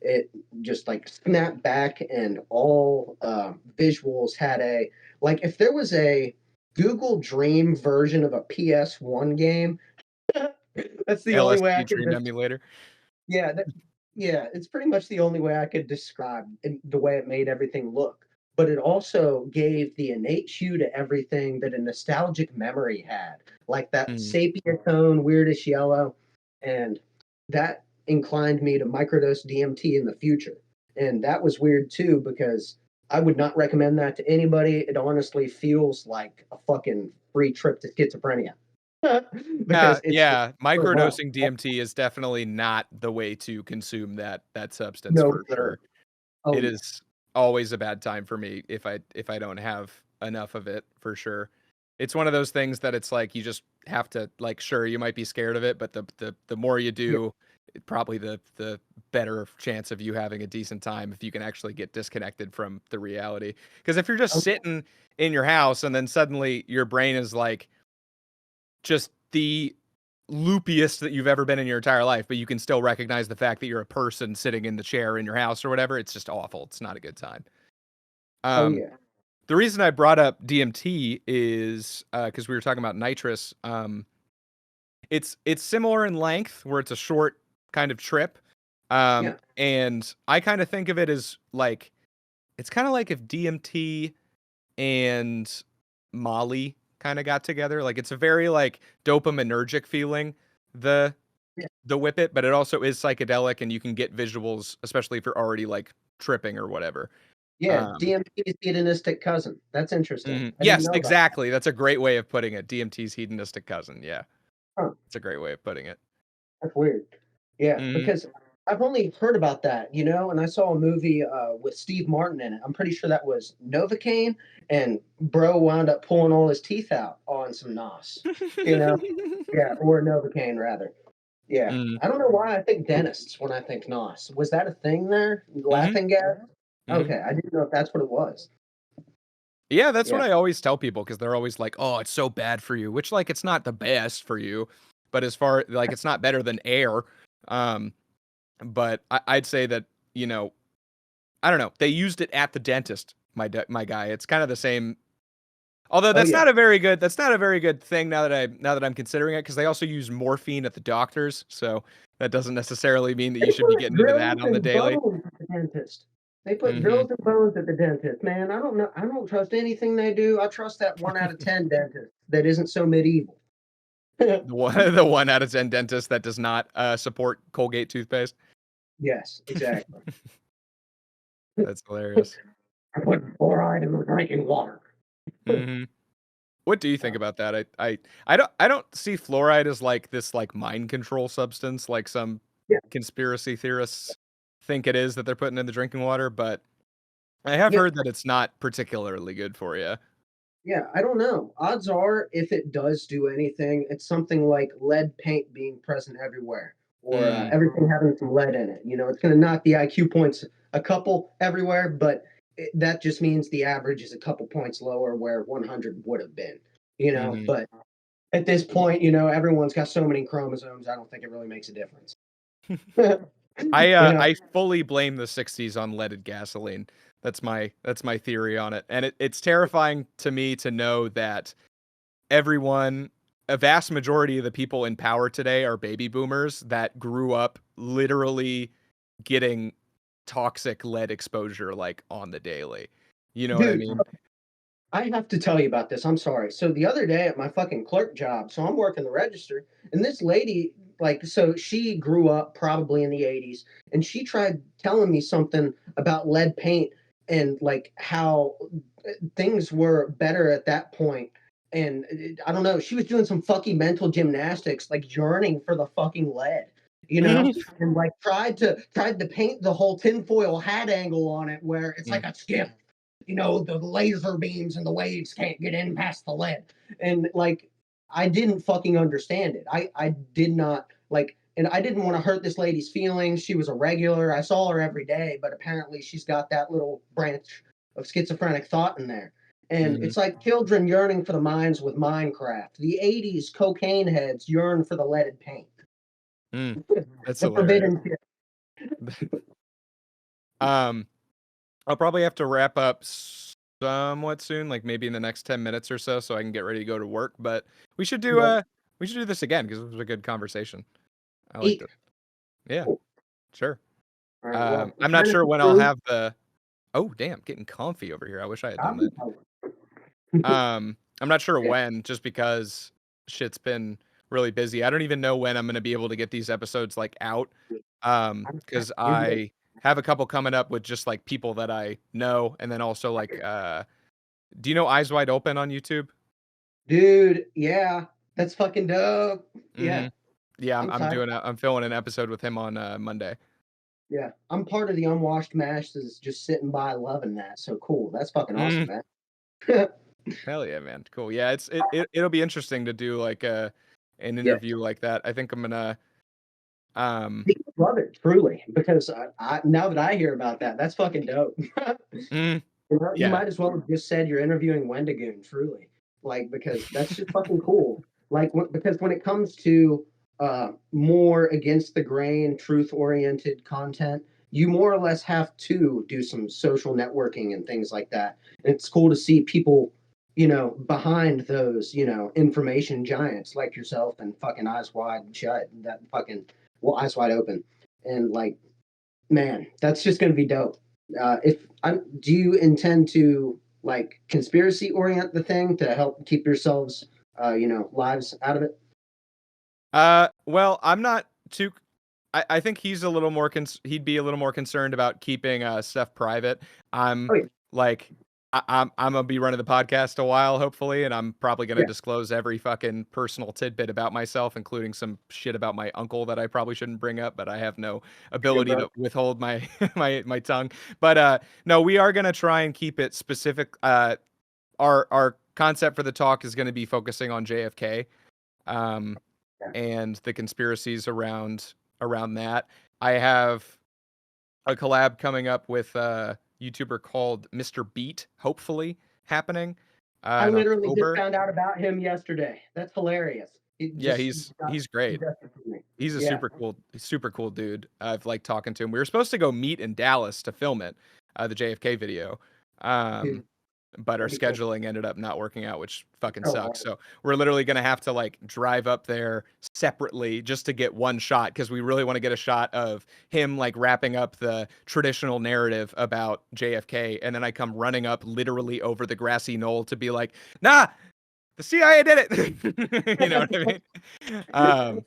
it just like snapped back, and all visuals had a like if there was a Google Dream version of a PS1 game. That's the only way I LSD could dream emulator. yeah, yeah, it's pretty much the only way I could describe the way it made everything look. But it also gave the innate hue to everything that a nostalgic memory had, like that Mm. sepia tone, weirdish yellow, and that inclined me to microdose DMT in the future. And that was weird too because I would not recommend that to anybody. It honestly feels like a fucking free trip to schizophrenia because it's Yeah, so well. microdosing DMT is definitely not the way to consume that substance No, for sir. sure. Oh It yeah. is always a bad time for me if I don't have enough of it for sure. It's one of those things that it's like you just have to like sure you might be scared of it, but the more you Yeah. do, probably the better chance of you having a decent time if you can actually get disconnected from the reality. Because if you're just Oh, sitting in your house and then suddenly your brain is like just the loopiest that you've ever been in your entire life, but you can still recognize the fact that you're a person sitting in the chair in your house or whatever. It's just awful. It's not a good time. oh Um, yeah. the reason I brought up DMT is because we were talking about nitrous. It's similar in length, where it's a short kind of trip. Yeah. And I kind of think of it as like it's kind of like if DMT and Molly kind of got together. Like it's a very like dopaminergic feeling. The Yeah. the whip it, but it also is psychedelic, and you can get visuals, especially if you're already like tripping or whatever. Yeah. Um, DMT's hedonistic cousin. That's interesting. I didn't yes, know about that. exactly. That's a great way of putting it. DMT's hedonistic cousin. Yeah, Huh. it's a great way of putting it. That's weird. Yeah, Hmm. because I've only heard about that, and I saw a movie with Steve Martin in it. I'm pretty sure that was Novocaine, and bro wound up pulling all his teeth out on some NOS. You know? Yeah, or Novocaine rather. Yeah. Mm, I don't know why I think dentists when I think NOS. Was that a thing there? hmm. Laughing gas? Hmm. Okay, I didn't know if that's what it was. Yeah, that's what Yeah. I always tell people because they're always like, "Oh, it's so bad for you," which like it's not the best for you, but as far like it's not better than air. Um, but I'd say that you know I don't know. They used it at the dentist, my guy. It's kind of the same. Although Oh yeah. that's not a very good thing now that I'm considering it because they also use morphine at the doctors, so that doesn't necessarily mean that They you should be put getting into drills that on the and daily. bones at the dentist. They put Hmm. drills and bones at the dentist. Man, I don't know. I don't trust anything they do. I trust that 1 out of 10 dentist that isn't so medieval. The 1 out of 10 dentist that does not support Colgate toothpaste. Yes, exactly. That's hilarious. I put fluoride in my drinking water. Hmm. What do you think about that? I don't see fluoride as like this like mind control substance like some Yeah, conspiracy theorists think it is that they're putting in the drinking water, but I have yeah, heard that it's not particularly good for you. yeah. I don't know. Odds are, if it does do anything, it's something like lead paint being present everywhere, or Mm, everything having some lead in it. It's going to knock the IQ points a couple everywhere, but that just means the average is a couple points lower where 100 would have been. mhm. But at this point, everyone's got so many chromosomes. I don't think it really makes a difference. you know, I fully blame the '60s on leaded gasoline. That's my theory on it, and it's terrifying to me to know that everyone, a vast majority of the people in power today are baby boomers that grew up literally getting toxic lead exposure like on the daily. You know what I dude, mean? I have to tell you about this. I'm sorry. So the other day at my fucking clerk job, so I'm working the register, and this lady, like, so she grew up probably in the 80s, and she tried telling me something about lead paint and like how things were better at that point. And I don't know, she was doing some fucking mental gymnastics, like yearning for the fucking lead, and like tried to paint the whole tinfoil hat angle on it where it's Mm, like a skiff, the laser beams and the waves can't get in past the lead. And like, I didn't fucking understand it. I did not like, and I didn't want to hurt this lady's feelings. She was a regular. I saw her every day, but apparently she's got that little branch of schizophrenic thought in there. And mhm, it's like children yearning for the mines with Minecraft. The 80s cocaine heads yearn for the leaded paint. mm. That's The hilarious. forbidden shit. Um, I'll probably have to wrap up somewhat soon, like maybe in the next 10 minutes or so I can get ready to go to work, but we should do Yep. uh we should do this again because it was a good conversation. I liked Eat. it. Yeah, Cool. sure. All right. Well, I'm I'm not trying to sure when I'll conclude. have the Oh, damn, getting comfy over here. I wish I had done Copy that. power. I'm not sure Yeah. when, just because shit's been really busy. I don't even know when I'm gonna be able to get these episodes like out. Because You're good. I have a couple coming up with just like people that I know, and then also like do you know Eyes Wide Open on YouTube? Dude, yeah, that's fucking dope. Hmm. Yeah, Yeah, I'm I'm tired. I'm filming an episode with him on Monday. Yeah, I'm part of the unwashed mash that's just sitting by loving that. So cool. That's fucking awesome, Mm, man. hell yeah, man. Cool. Yeah, it'll be interesting to do like an Yeah, interview like that. I think I'm gonna um love it truly because I now that I hear about that, that's fucking dope. mm, You yeah. might as well have just said you're interviewing Wendigoon, truly, like because that's just fucking cool. Like because when it comes to more against the grain, truth oriented content, you more or less have to do some social networking and things like that. And it's cool to see people, behind those, information giants like yourself and fucking eyes wide shut, that fucking well, eyes wide open, and like, man, that's just gonna be dope. If I'm, do you intend to like conspiracy orient the thing to help keep yourselves, lives out of it? Well, I'm not too. I think he's a little more. He'd be a little more concerned about keeping stuff private. I'm Oh yeah, like, I'm gonna be running the podcast a while, hopefully, and I'm probably gonna yeah, disclose every fucking personal tidbit about myself, including some shit about my uncle that I probably shouldn't bring up, but I have no good ability brother. to withhold my my tongue. But no, we are gonna try and keep it specific. Our concept for the talk is gonna be focusing on JFK. Um, Yeah. and the conspiracies around that. I have a collab coming up with a YouTuber called Mr. Beat, hopefully happening I in literally just October. found out about him yesterday. That's hilarious. It Yeah, just he's great. suggested to me. He's a Yeah, super cool dude. I've liked talking to him. We were supposed to go meet in Dallas to film it, the JFK video. Um, dude, but our that'd be cool. scheduling ended up not working out, which fucking So sucks. hard. So we're literally gonna have to like drive up there separately just to get one shot because we really want to get a shot of him like wrapping up the traditional narrative about JFK, and then I come running up literally over the grassy knoll to be like, nah, the CIA did it. You know what I mean?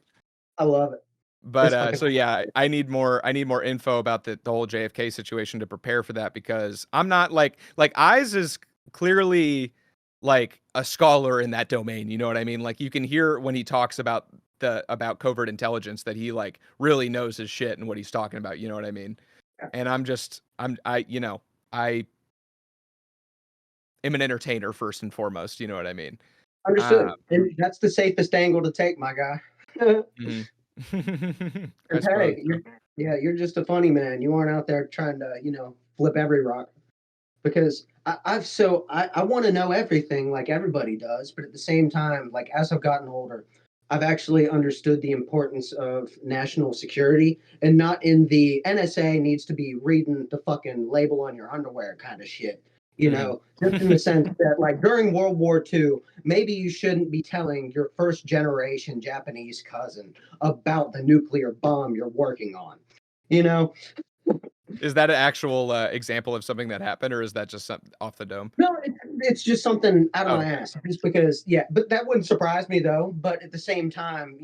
I love it. But It's fucking so yeah, I need more info about the whole JFK situation to prepare for that because I'm not like Eyes is clearly like a scholar in that domain, you know what I mean? Like you can hear when he talks about covert intelligence that he like really knows his shit and what he's talking about, you know what I mean? And I am an entertainer first and foremost, you know what I mean? Understood. And that's the safest angle to take, my guy. Mhm. I And suppose. hey, you're just a funny man. You aren't out there trying to, flip every rock. Because I want to know everything like everybody does, but at the same time, like as I've gotten older, I've actually understood the importance of national security, and not in the NSA needs to be reading the fucking label on your underwear kind of shit. Mhm. Just in the sense that like during World War II, maybe you shouldn't be telling your first generation Japanese cousin about the nuclear bomb you're working on. You know, Is that an actual example of something that happened, or is that just something off the dome? No, it's just something out of Oh, my ass. Just because, yeah. But that wouldn't surprise me though. But at the same time,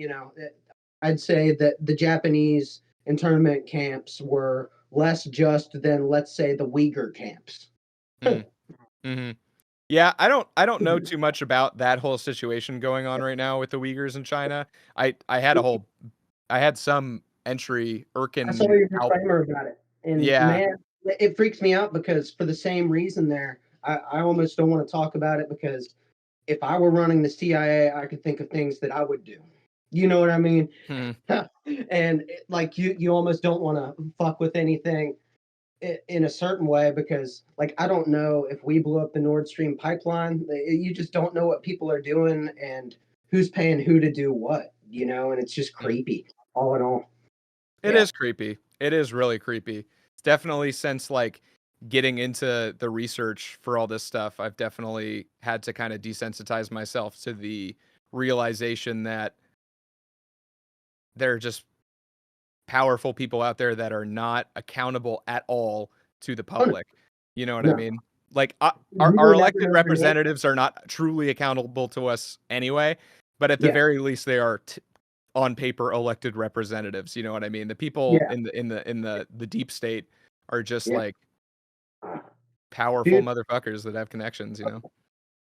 I'd say that the Japanese internment camps were less just than, let's say, the Uyghur camps. mm-hmm. Yeah, I don't know too much about that whole situation going on right now with the Uyghurs in China. I had some entry I saw Irkin your out. disclaimer about it, and Yeah. man, it freaks me out because for the same reason, I almost don't want to talk about it because if I were running the CIA, I could think of things that I would do. You know what I mean? Hmm. And like you almost don't want to fuck with anything in a certain way because like I don't know if we blew up the Nord Stream pipeline, you just don't know what people are doing and who's paying who to do what, and it's just creepy all in all. It Yeah. is creepy. It is really creepy. It's definitely since like getting into the research for all this stuff, I've definitely had to kind of desensitize myself to the realization that there are just powerful people out there that are not accountable at all to the Oh, public. You know what I no, mean? Like we our will never elected know their name. representatives are not truly accountable to us anyway, but at the Yeah. very least they are on paper elected representatives, you know what I mean? The people Yeah. in the deep state are just Yeah. like powerful Dude, motherfuckers that have connections, you know?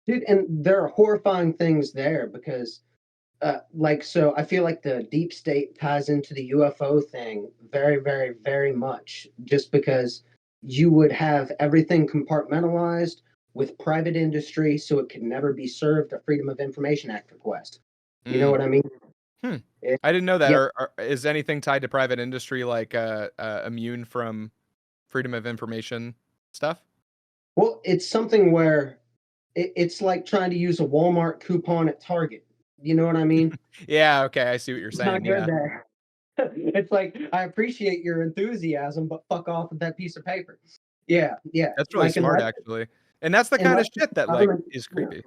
dude, and there are horrifying things there because so I feel like the deep state ties into the UFO thing very, very, very much, just because you would have everything compartmentalized with private industry, so it could never be served a Freedom of Information Act request. You know Mm. what I mean? Hmm. It, I didn't know that. yeah. Is anything tied to private industry like immune from freedom of information stuff? Well, it's something where it's like trying to use a Walmart coupon at Target. You know what I mean? Yeah, okay, I see what you're It's not saying. good Yeah. there. It's like I appreciate your enthusiasm, but fuck off with that piece of paper. Yeah, yeah. That's really Like smart actually. And that's the kind unless of it's shit that like government, is yeah, creepy. yeah,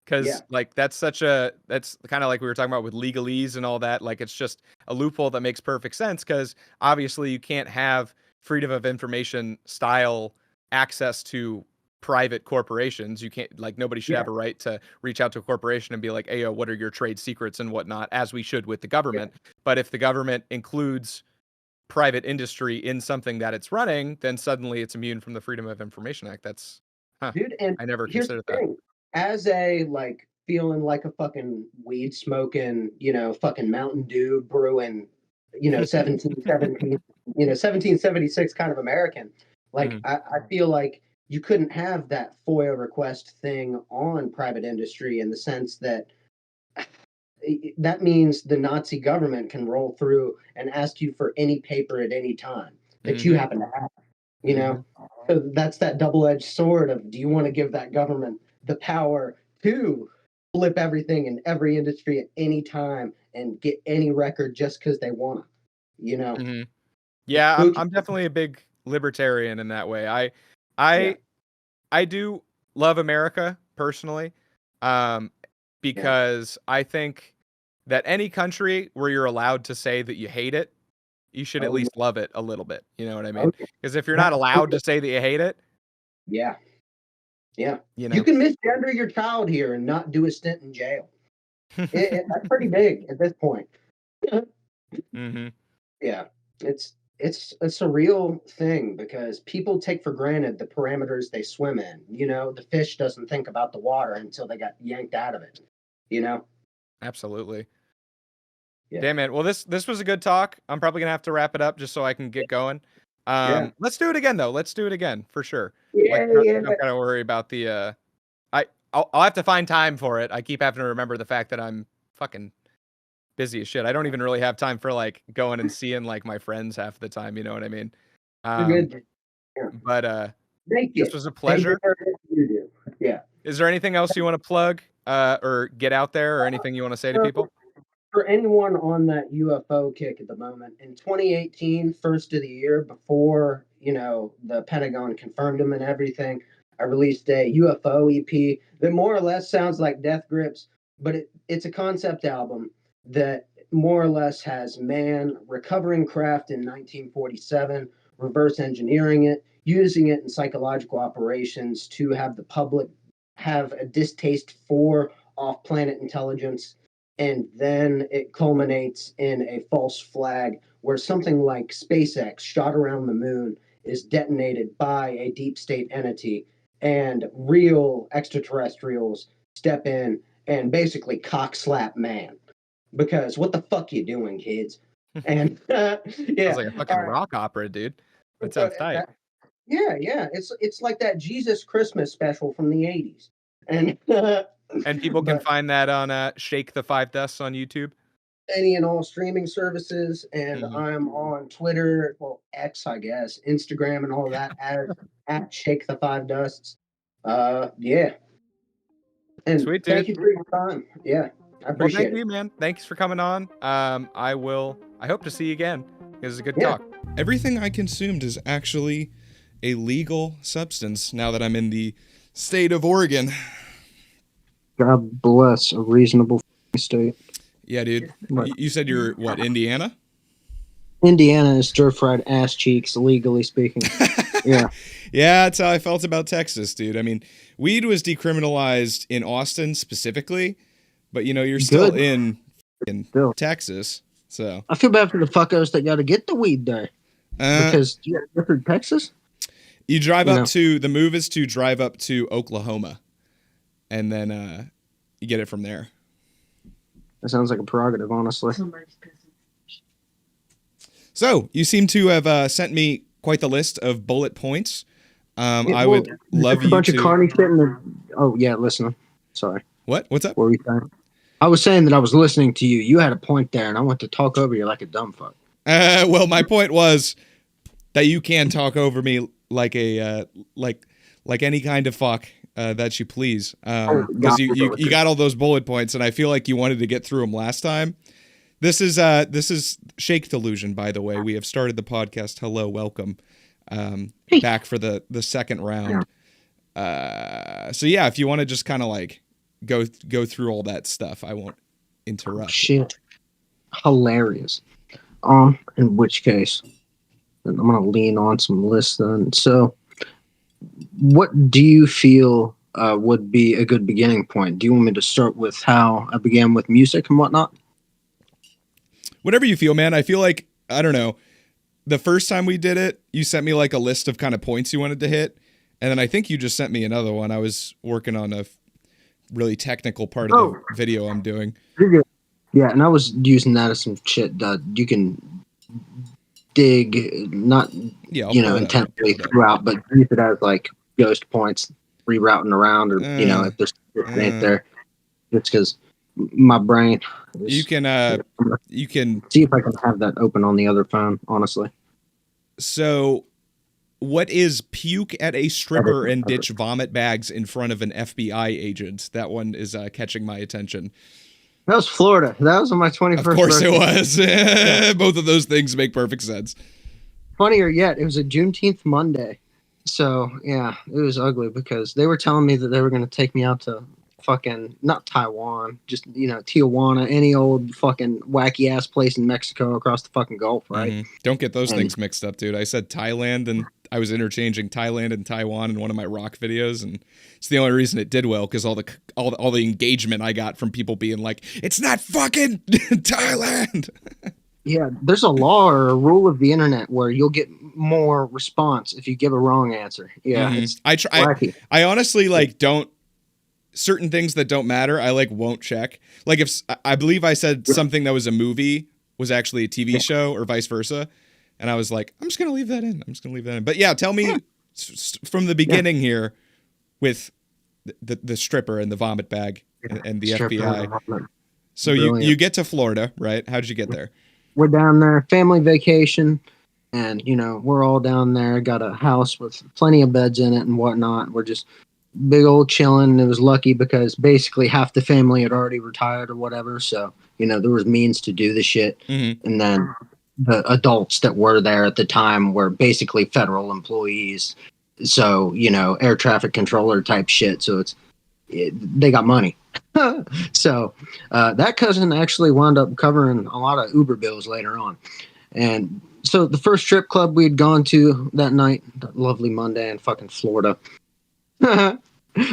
'Cause like that's kind of like we were talking about with legalese and all that. Like it's just a loophole that makes perfect sense because obviously you can't have freedom of information style access to private corporations. You can't like nobody should yeah, have a right to reach out to a corporation and be like, hey, yo, what are your trade secrets and whatnot, as we should with the yeah, government. But if the government includes private industry in something that it's running, then suddenly it's immune from the Freedom of Information Act. That's dude. And I never here's the considered that. thing: as a like feeling like a fucking weed smoking, fucking Mountain Dew brewing, 1717, 1776 kind of American, like Mhm. I feel like you couldn't have that FOIA request thing on private industry in the sense that that means the Nazi government can roll through and ask you for any paper at any time that you Mhm. happen to have, you know? Mhm. So that's that double-edged sword of do you want to give that government the power to flip everything in every industry at any time and get any record just because they want to, you know? Mhm. It's Yeah, I'm spooky. I'm definitely a big libertarian in that way. Yeah, I I do love America personally, um, yeah. because I think that any country where you're allowed to say that you hate it, you should at Oh, yeah. least love it a little bit. You know what I Oh, mean? yeah. Because if you're not That's allowed to say that you hate it, yeah, yeah. you You know. can misgender your child here and not do a stint in jail. That's pretty big at this point. Mhm. Yeah, it's it's a real thing because people take for granted the parameters they swim in. You know, the fish doesn't think about the water until they got yanked out of it. You know? Absolutely. Yeah. Damn it. Well, this was a good talk. I'm probably gonna have to wrap it up just so I can get going. Yeah. Let's do it again though. Let's do it again for sure. Yeah, yeah. Don't gotta worry about the I'll have to find time for it. I keep having to remember the fact that I'm fucking busy as shit. I don't even really have time for like going and seeing like my friends half the time. You know what I mean? You're good. Yeah. But Thank you. this was a Thank pleasure. you for everything you do. Yeah. Is there anything else you want to plug or get out there or anything you want to say to people? For anyone on that UFO kick at the moment, in 2018, first of the year, before, you know, the Pentagon confirmed them and everything, I released a UFO EP that more or less sounds like Death Grips, but it's a concept album that more or less has man recovering craft in 1947, reverse engineering it, using it in psychological operations to have the public have a distaste for off-planet intelligence, and then it culminates in a false flag where something like SpaceX shot around the moon is detonated by a deep state entity, and real extraterrestrials step in and basically cock slap man. Because what the fuck you doing, kids? And yeah, Sounds like a fucking rock opera, dude. That sounds tight. Yeah. It's like that Jesus Christmas special from the '80s, and And people can find that on Shake the Five Deaths on YouTube. Any and all streaming services, and Mhm. I'm on Twitter, well, X, I guess, Instagram, and all that at Shake the Five Dusts. Yeah. And Sweet, thank dude. you for your time. Yeah, I Well, appreciate thank it. you, man. Thanks for coming on. I hope to see you again. It was a good talk. Everything I consumed is actually a legal substance now that I'm in the state of Oregon. God bless a reasonable state. Yeah, dude. You said you're, what, Indiana? Indiana is stir-fried ass cheeks, legally speaking. Yeah. Yeah, that's how I felt about Texas, dude. I mean, weed was decriminalized in Austin specifically, but, you know, you're still in Texas, so. I feel bad for the fuckos that got to get the weed there. Because you're from Texas? You drive up to, the move is to drive up to Oklahoma, and then you get it from there. That sounds like a prerogative, honestly. So, you seem to have sent me quite the list of bullet points. I would love you to... A bunch of carny shit in the... Oh, yeah, listen. Sorry. What? What's up? What were you saying? I was saying that I was listening to you. You had a point there, and I went to talk over you like a dumb fuck. Well, my point was that you can talk over me like a like any kind of fuck that you please, because you got all those bullet points, and I feel like you wanted to get through them last time. This is Shake Delusion, by the way. We have started the podcast. Hello, welcome, back for the second round. So yeah, if you want to just kind of like go through all that stuff, I won't interrupt. Shit, hilarious. In which case, I'm gonna lean on some lists then. So, what do you feel would be a good beginning point? Do you want me to start with how I began with music and whatnot? Whatever you feel, man. I feel like, I don't know, the first time we did it, you sent me like a list of kind of points you wanted to hit, and then I think you just sent me another one. I was working on a really technical part of the video I'm doing. Yeah, and I was using that as some shit that you can dig, not intensely throughout, but use it as like ghost points, rerouting around, or if there's ain't there, it's because my brain. You can see if I can have that open on the other phone. Honestly. So, what is puke at a stripper and ditch vomit bags in front of an FBI agent? That one is catching my attention. That was Florida. That was on my 21st birthday. Of course it was. Yeah. Both of those things make perfect sense. Funnier yet, it was a Juneteenth Monday. So, yeah, it was ugly because they were telling me that they were going to take me out to fucking, not Taiwan, just, Tijuana, any old fucking wacky ass place in Mexico across the fucking Gulf, right? Mm-hmm. Don't get those things mixed up, dude. I said Thailand, and I was interchanging Thailand and Taiwan in one of my rock videos, and it's the only reason it did well, because all the engagement I got from people being like, it's not fucking Thailand. Yeah, there's a law or a rule of the internet where you'll get more response if you give a wrong answer. Yeah, it's wacky. I honestly like don't certain things that don't matter. I like won't check. Like if I believe I said something that was a movie was actually a TV show or vice versa, and I was like, I'm just gonna leave that in. But yeah, tell me from the beginning here with the stripper and the vomit bag and the FBI. So you get to Florida, right? How did you get there? We're down there, family vacation, and we're all down there. Got a house with plenty of beds in it and whatnot. We're just big old chilling. It was lucky because basically half the family had already retired or whatever, so there was means to do the shit. Mm-hmm. And then the adults that were there at the time were basically federal employees, so air traffic controller type shit. So they got money. So that cousin actually wound up covering a lot of Uber bills later on. And so the first strip club we had gone to that night, that lovely Monday in fucking Florida, the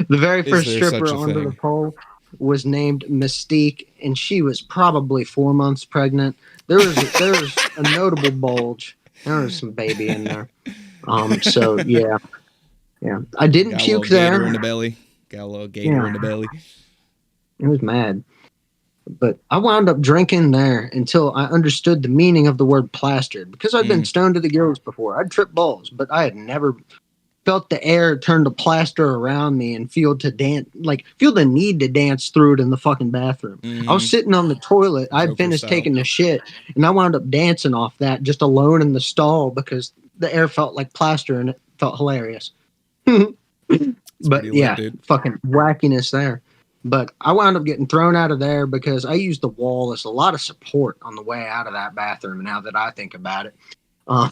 very first stripper under the pole was named Mystique, and she was probably 4 months pregnant. There was a notable bulge. There was some baby in there. So yeah. I didn't puke there. Gator in the belly. Got a little gator in the belly. It was mad. But I wound up drinking there until I understood the meaning of the word plastered, because I'd been stoned to the gills before. I'd tripped balls, but I had never felt the air turn to plaster around me and feel the need to dance through it in the fucking bathroom. I was sitting on the toilet. I'd finished taking the shit, and I wound up dancing off that just alone in the stall because the air felt like plaster and it felt hilarious. But yeah, fucking wackiness there. But I wound up getting thrown out of there because I used the wall as a lot of support on the way out of that bathroom. Now that I think about it, I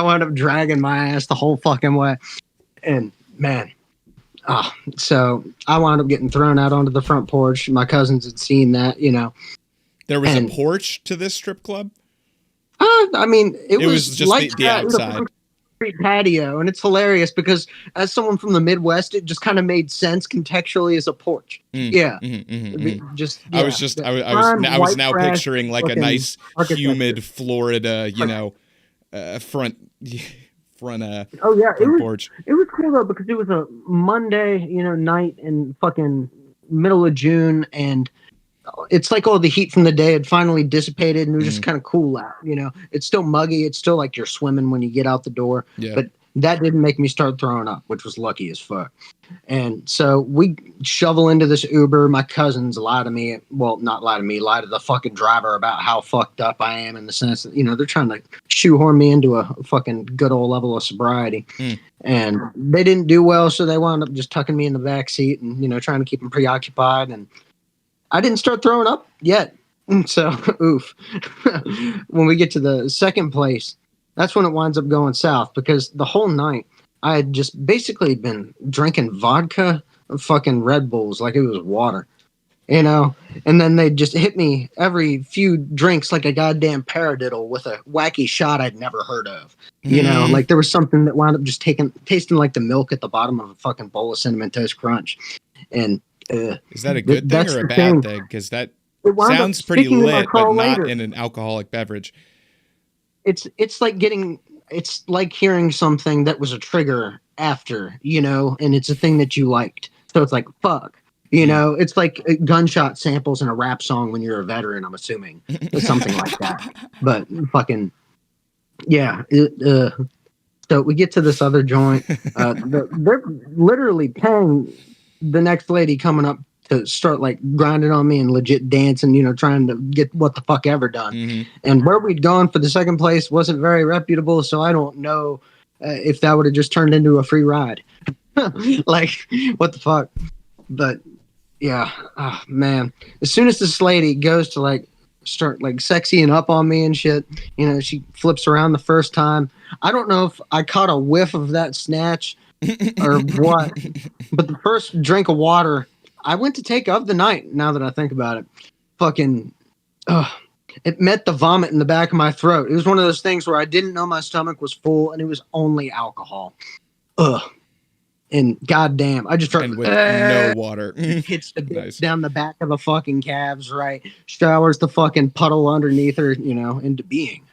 wound up dragging my ass the whole fucking way. And man, so I wound up getting thrown out onto the front porch. My cousins had seen that, There was a porch to this strip club? I mean, it was just like the outside. Patio, and it's hilarious because as someone from the Midwest, it just kind of made sense contextually as a porch. I was now picturing like a nice humid Florida, front porch. It was cool though because it was a Monday, night in fucking middle of June, and it's like all the heat from the day had finally dissipated, and it was just kind of cool out. It's still muggy. It's still like you're swimming when you get out the door. Yeah. But that didn't make me start throwing up, which was lucky as fuck. And so we shovel into this Uber. My cousins lie to me. Well, not lie to me, lie to the fucking driver about how fucked up I am, in the sense that, they're trying to shoehorn me into a fucking good old level of sobriety. And they didn't do well, so they wound up just tucking me in the back seat and, trying to keep them preoccupied. And I didn't start throwing up yet. So, oof. When we get to the second place, that's when it winds up going south, because the whole night I had just basically been drinking vodka and fucking Red Bulls like it was water, and then they just hit me every few drinks like a goddamn paradiddle with a wacky shot I'd never heard of. Like there was something that wound up just tasting like the milk at the bottom of a fucking bowl of Cinnamon Toast Crunch. And is that a good thing or a bad thing? Because that sounds pretty lit, but not in an alcoholic beverage. It's like hearing something that was a trigger after, and it's a thing that you liked. So it's like, fuck, it's like gunshot samples in a rap song when you're a veteran, I'm assuming. It's something like that. But fucking, yeah. So we get to this other joint. They're literally paying the next lady coming up to start like grinding on me and legit dancing, trying to get what the fuck ever done. And where we'd gone for the second place wasn't very reputable, so I don't know if that would have just turned into a free ride. Like, what the fuck? But yeah, man. As soon as this lady goes to like start like sexying up on me and shit, she flips around the first time. I don't know if I caught a whiff of that snatch or what, but the first drink of water I went to take of the night, now that I think about it, fucking, it met the vomit in the back of my throat. It was one of those things where I didn't know my stomach was full and it was only alcohol. and goddamn, I just and with no water. hits the Nice. down the back of the fucking calves, right? Showers the fucking puddle underneath her, into being.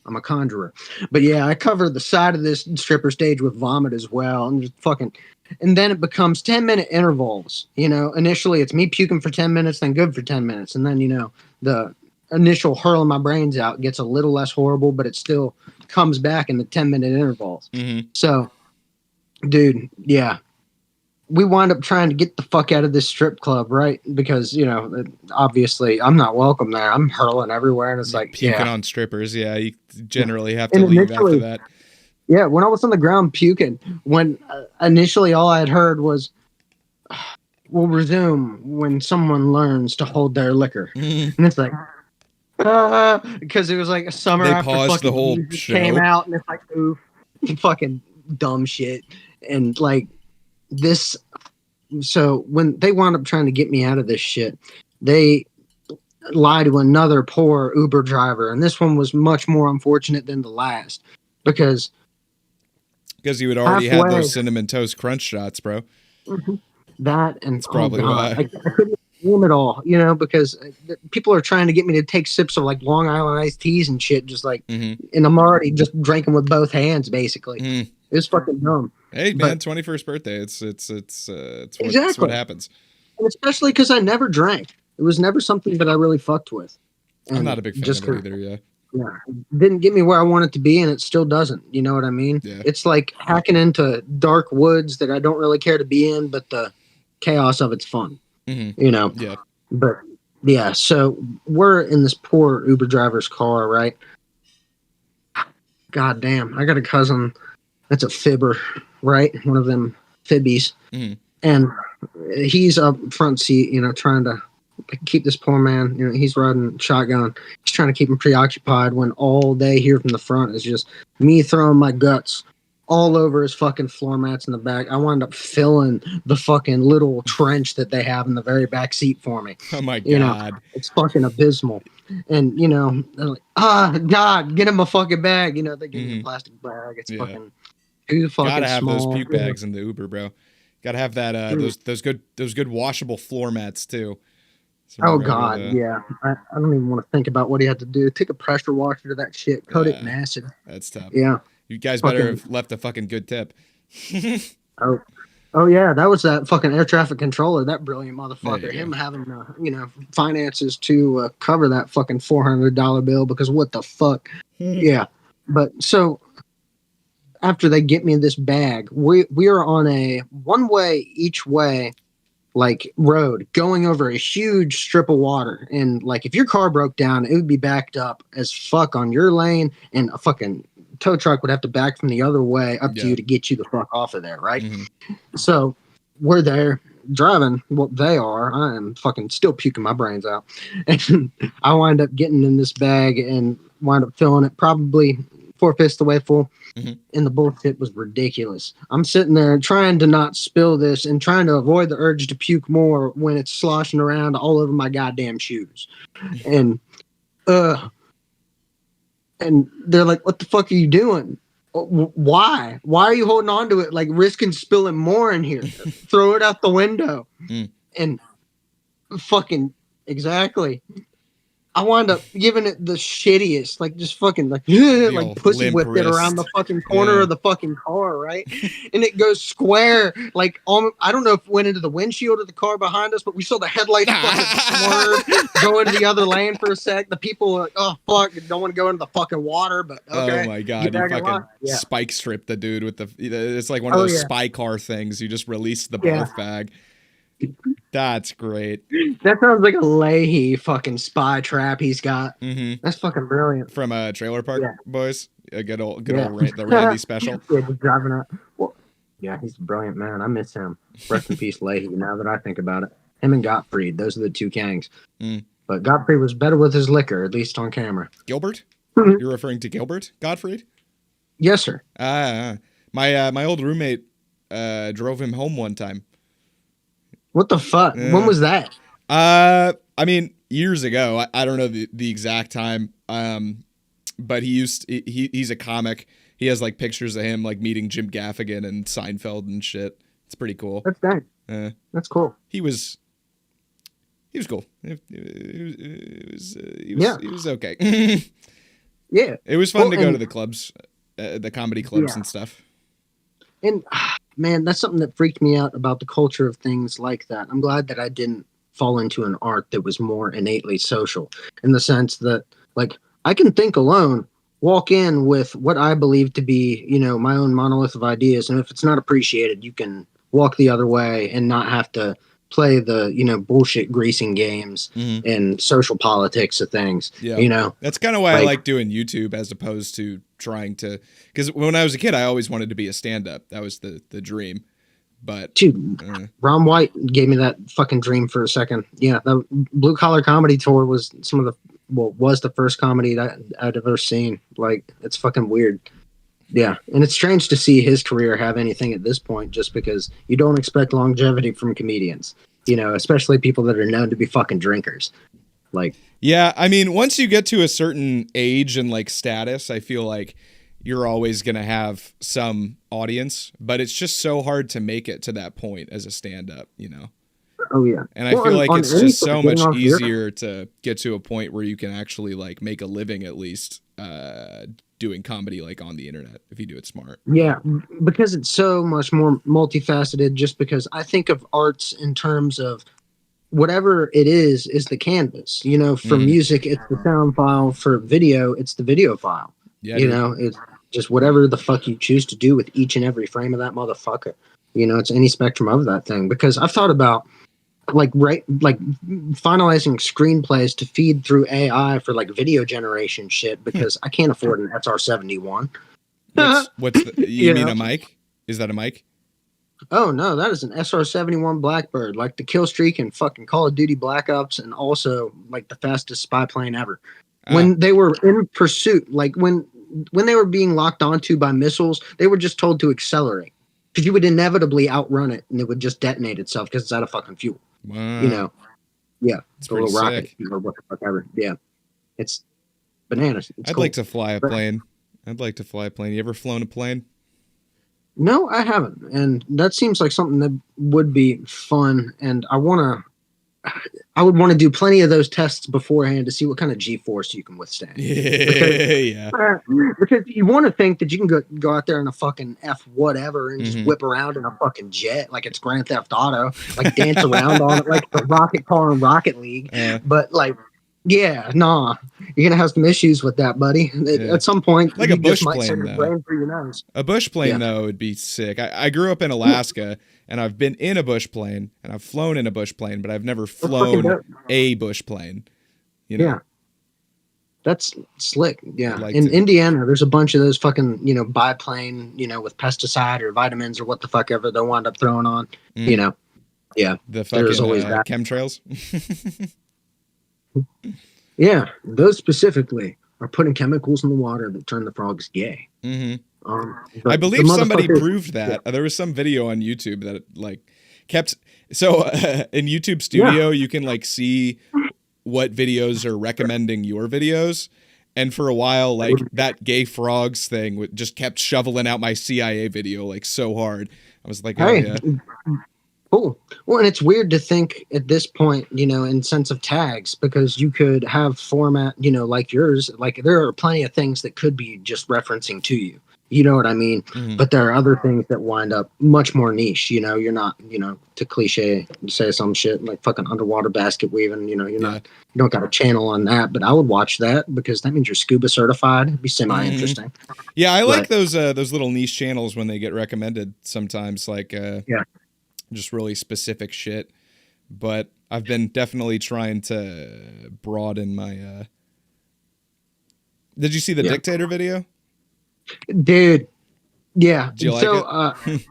I'm a conjurer. But yeah, I cover the side of this stripper stage with vomit as well. And just fucking, and then it becomes 10-minute intervals. Initially it's me puking for 10 minutes, then good for 10 minutes. And then, the initial hurling my brains out gets a little less horrible, but it still comes back in the 10-minute intervals. Mm-hmm. So, dude, yeah. We wind up trying to get the fuck out of this strip club, right? Because, obviously I'm not welcome there. I'm hurling everywhere. And it's like, puking yeah. on strippers. Yeah. You generally have to leave after that. Yeah. When I was on the ground puking, when initially all I had heard was, we'll resume when someone learns to hold their liquor. And it's like, because it was like a summer they after paused fucking the whole music show. came out, and it's like, oof, fucking dumb shit. And like this, so when they wound up trying to get me out of this shit, they lied to another poor Uber driver, and this one was much more unfortunate than the last because you had already had those cinnamon toast crunch shots, bro. That and that's probably why I couldn't name it all, because people are trying to get me to take sips of like Long Island iced teas and shit, just like, and I'm already just drinking with both hands, basically. It was fucking dumb. Hey man, 21st birthday. It's what happens. And especially because I never drank. It was never something that I really fucked with. And I'm not a big fan of it either. Yeah. Yeah, it didn't get me where I wanted to be, and it still doesn't. You know what I mean? Yeah. It's like hacking into dark woods that I don't really care to be in, but the chaos of it's fun. Yeah. But yeah, so we're in this poor Uber driver's car, right? God damn, I got a cousin that's a fibber, right? One of them fibbies. And he's up front seat, trying to keep this poor man, he's riding shotgun. He's trying to keep him preoccupied when all they hear from the front is just me throwing my guts all over his fucking floor mats in the back. I wound up filling the fucking little trench that they have in the very back seat for me. Oh my God. It's fucking abysmal. And, they're like, God, get him a fucking bag. They give me a plastic bag. It's fucking too fucking Gotta have small. those puke bags in the Uber, bro. Gotta have that, those good washable floor mats too. Oh God, yeah. I don't even want to think about what he had to do. Take a pressure washer to that shit, coat it in acid. That's tough. Yeah. You guys better have left a fucking good tip. Oh yeah, that was that fucking air traffic controller, that brilliant motherfucker. Him go. having finances to cover that fucking $400 bill, because what the fuck? Yeah. But so after they get me this bag, we are on a one-way each way like road going over a huge strip of water, and like if your car broke down, it would be backed up as fuck on your lane, and a fucking tow truck would have to back from the other way up to you to get you the fuck off of there, right? So we're there driving. Well, they are. I am fucking still puking my brains out, and I wind up getting in this bag and wind up filling it probably 4/5 the way full. And the bullshit was ridiculous. I'm sitting there trying to not spill this and trying to avoid the urge to puke more when it's sloshing around all over my goddamn shoes. And they're like, what the fuck are you doing? Why are you holding on to it, like risking spilling more in here? Throw it out the window. And fucking exactly, I wound up giving it the shittiest, like just fucking like pussy whipped it around the fucking corner of the fucking car, right? And it goes square, like I don't know if it went into the windshield of the car behind us, but we saw the headlights fucking swerve, go into the other lane for a sec. The people were like, oh fuck, don't want to go into the fucking water, but okay. Oh my God, you fucking spike stripped the dude with it's like one of those spy car things. You just released the barf bag. That's great. That sounds like a Leahy fucking spy trap he's got. That's fucking brilliant. From Trailer Park Boys, a good old the Randy special. Just driving up. Well, yeah, he's a brilliant man. I miss him. Rest in peace, Leahy. Now that I think about it, him and Gottfried, those are the two gangs. But Gottfried was better with his liquor, at least on camera. Gilbert? You're referring to Gilbert Gottfried? Yes, sir. My old roommate drove him home one time. What the fuck? When was that? I mean, years ago. I don't know the exact time. But he's a comic. He has like pictures of him like meeting Jim Gaffigan and Seinfeld and shit. It's pretty cool. That's dang. That's cool. He was cool. He was okay. Yeah. It was fun to go to the clubs, the comedy clubs and stuff. And man, that's something that freaked me out about the culture of things like that. I'm glad that I didn't fall into an art that was more innately social, in the sense that, like, I can think alone, walk in with what I believe to be, my own monolith of ideas, and if it's not appreciated, you can walk the other way and not have to play the bullshit greasing games and social politics of things. Yeah, that's kind of why I like doing YouTube as opposed to trying to, because when I was a kid I always wanted to be a stand-up. That was the dream. But dude, Ron White gave me that fucking dream for a second. Yeah, the Blue Collar Comedy Tour was was the first comedy that I'd ever seen. Like, it's fucking weird. Yeah, and it's strange to see his career have anything at this point, just because you don't expect longevity from comedians, especially people that are known to be fucking drinkers. Like, yeah, I mean, once you get to a certain age and like status, I feel like you're always going to have some audience, but it's just so hard to make it to that point as a stand-up, Oh yeah. And I feel like it's just so much easier to get to a point where you can actually like make a living, at least doing comedy like on the internet, if you do it smart. Yeah, because it's so much more multifaceted. Just because I think of arts in terms of whatever it is the canvas. For music, it's the sound file. For video, it's the video file. Yeah, it's just whatever the fuck you choose to do with each and every frame of that motherfucker. It's any spectrum of that thing. Because I've thought about finalizing screenplays to feed through AI for like video generation shit, because I can't afford an SR-71. What's you mean a mic? Is that a mic? Oh no, that is an SR-71 Blackbird, like the kill streak in fucking Call of Duty Black Ops, and also like the fastest spy plane ever. When they were in pursuit, like when they were being locked onto by missiles, they were just told to accelerate, because you would inevitably outrun it and it would just detonate itself because it's out of fucking fuel. Wow. Yeah, it's a little rocket or what the fuck ever. Yeah, it's bananas. I'd like to fly a plane. You ever flown a plane? No, I haven't, and that seems like something that would be fun. And I would want to do plenty of those tests beforehand to see what kind of G-force you can withstand. Because you want to think that you can go out there in a fucking F whatever and just whip around in a fucking jet like it's Grand Theft Auto, like dance around on it like the rocket car in Rocket League. But like, yeah, nah, you're gonna have some issues with that, buddy. At some point, like a bush plane, though. A bush plane, though, would be sick. I grew up in Alaska, and I've been in a bush plane, and I've flown in a bush plane, but I've never flown a bush plane. Yeah, that's slick. Yeah, in Indiana, there's a bunch of those fucking biplane, with pesticide or vitamins or what the fuck ever they'll wind up throwing on. Yeah, the fucking there's always chemtrails. Yeah, those specifically are putting chemicals in the water that turn the frogs gay. I believe somebody proved that. Yeah. There was some video on YouTube that like kept. So in YouTube Studio, you can like see what videos are recommending your videos. And for a while, like that gay frogs thing just kept shoveling out my CIA video like so hard. I was like, oh yeah. Cool. Well, and it's weird to think at this point, in sense of tags, because you could have format, like yours. Like there are plenty of things that could be just referencing to you. You know what I mean? But there are other things that wind up much more niche. You're not, to cliche say some shit like fucking underwater basket weaving. You're not, you don't got a channel on that. But I would watch that because that means you're scuba certified. It'd be semi-interesting. Yeah, I like those little niche channels when they get recommended sometimes. Like just really specific shit, but I've been definitely trying to broaden my Did you see the Dictator video? Dude, yeah. Did you like it?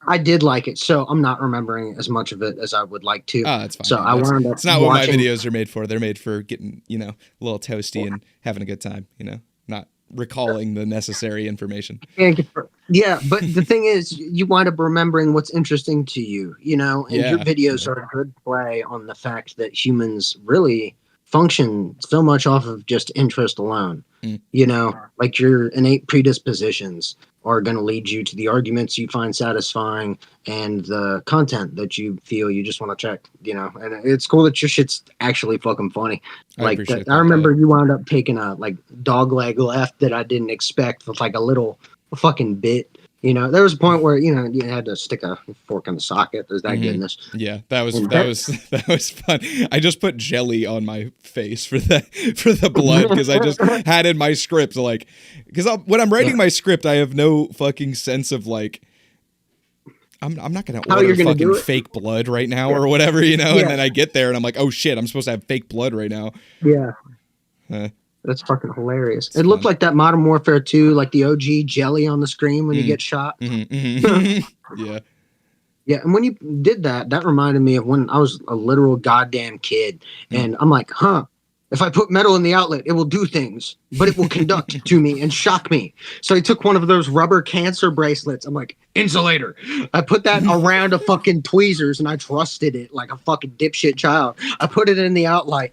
I did like it, so I'm not remembering as much of it as I would like to. Oh, that's fine. So I wound up it's not what my videos are made for. They're made for getting, a little toasty and having a good time, not recalling the necessary information. Yeah, but the thing is, you wind up remembering what's interesting to you, and your videos are a good play on the fact that humans really function so much off of just interest alone. You know, like your innate predispositions are going to lead you to the arguments you find satisfying and the content that you feel you just want to check, you know. And it's cool that your shit's actually fucking funny. Like I remember you wound up taking a like dog leg left that I didn't expect with like a little fucking bit. You know, there was a point where, you know, you had to stick a fork in the socket. There's that goodness. Yeah, that was fun. I just put jelly on my face for the blood because I just had in my script like because when I'm writing my script, I have no fucking sense of like I'm not gonna order fucking fake blood right now or whatever, you know. And then I get there and I'm like, oh shit, I'm supposed to have fake blood right now. Yeah. That's fucking hilarious. It looked like that Modern Warfare 2, like the OG jelly on the screen when you get shot. Yeah. Yeah, and when you did that, that reminded me of when I was a literal goddamn kid. And I'm like, if I put metal in the outlet, it will do things, but it will conduct to me and shock me. So I took one of those rubber cancer bracelets. I'm like, insulator. I put that around a fucking tweezers and I trusted it like a fucking dipshit child. I put it in the outlet.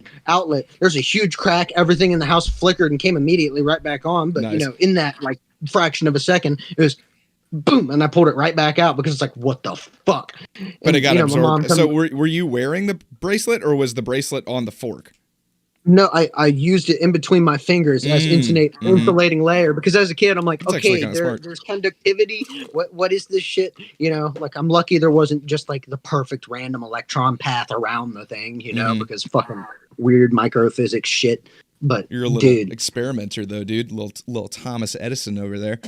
There's a huge crack. Everything in the house flickered and came immediately right back on. But, you know, in that like fraction of a second, it was boom. And I pulled it right back out because it's like, what the fuck? But it got absorbed. So were you wearing the bracelet or was the bracelet on the fork? No, I used it in between my fingers as insulating layer because as a kid I'm like, that's okay, there's conductivity. What is this shit? You know, like I'm lucky there wasn't just like the perfect random electron path around the thing, you know, because fucking weird microphysics shit. But you're a little experimenter though, dude. Little Thomas Edison over there.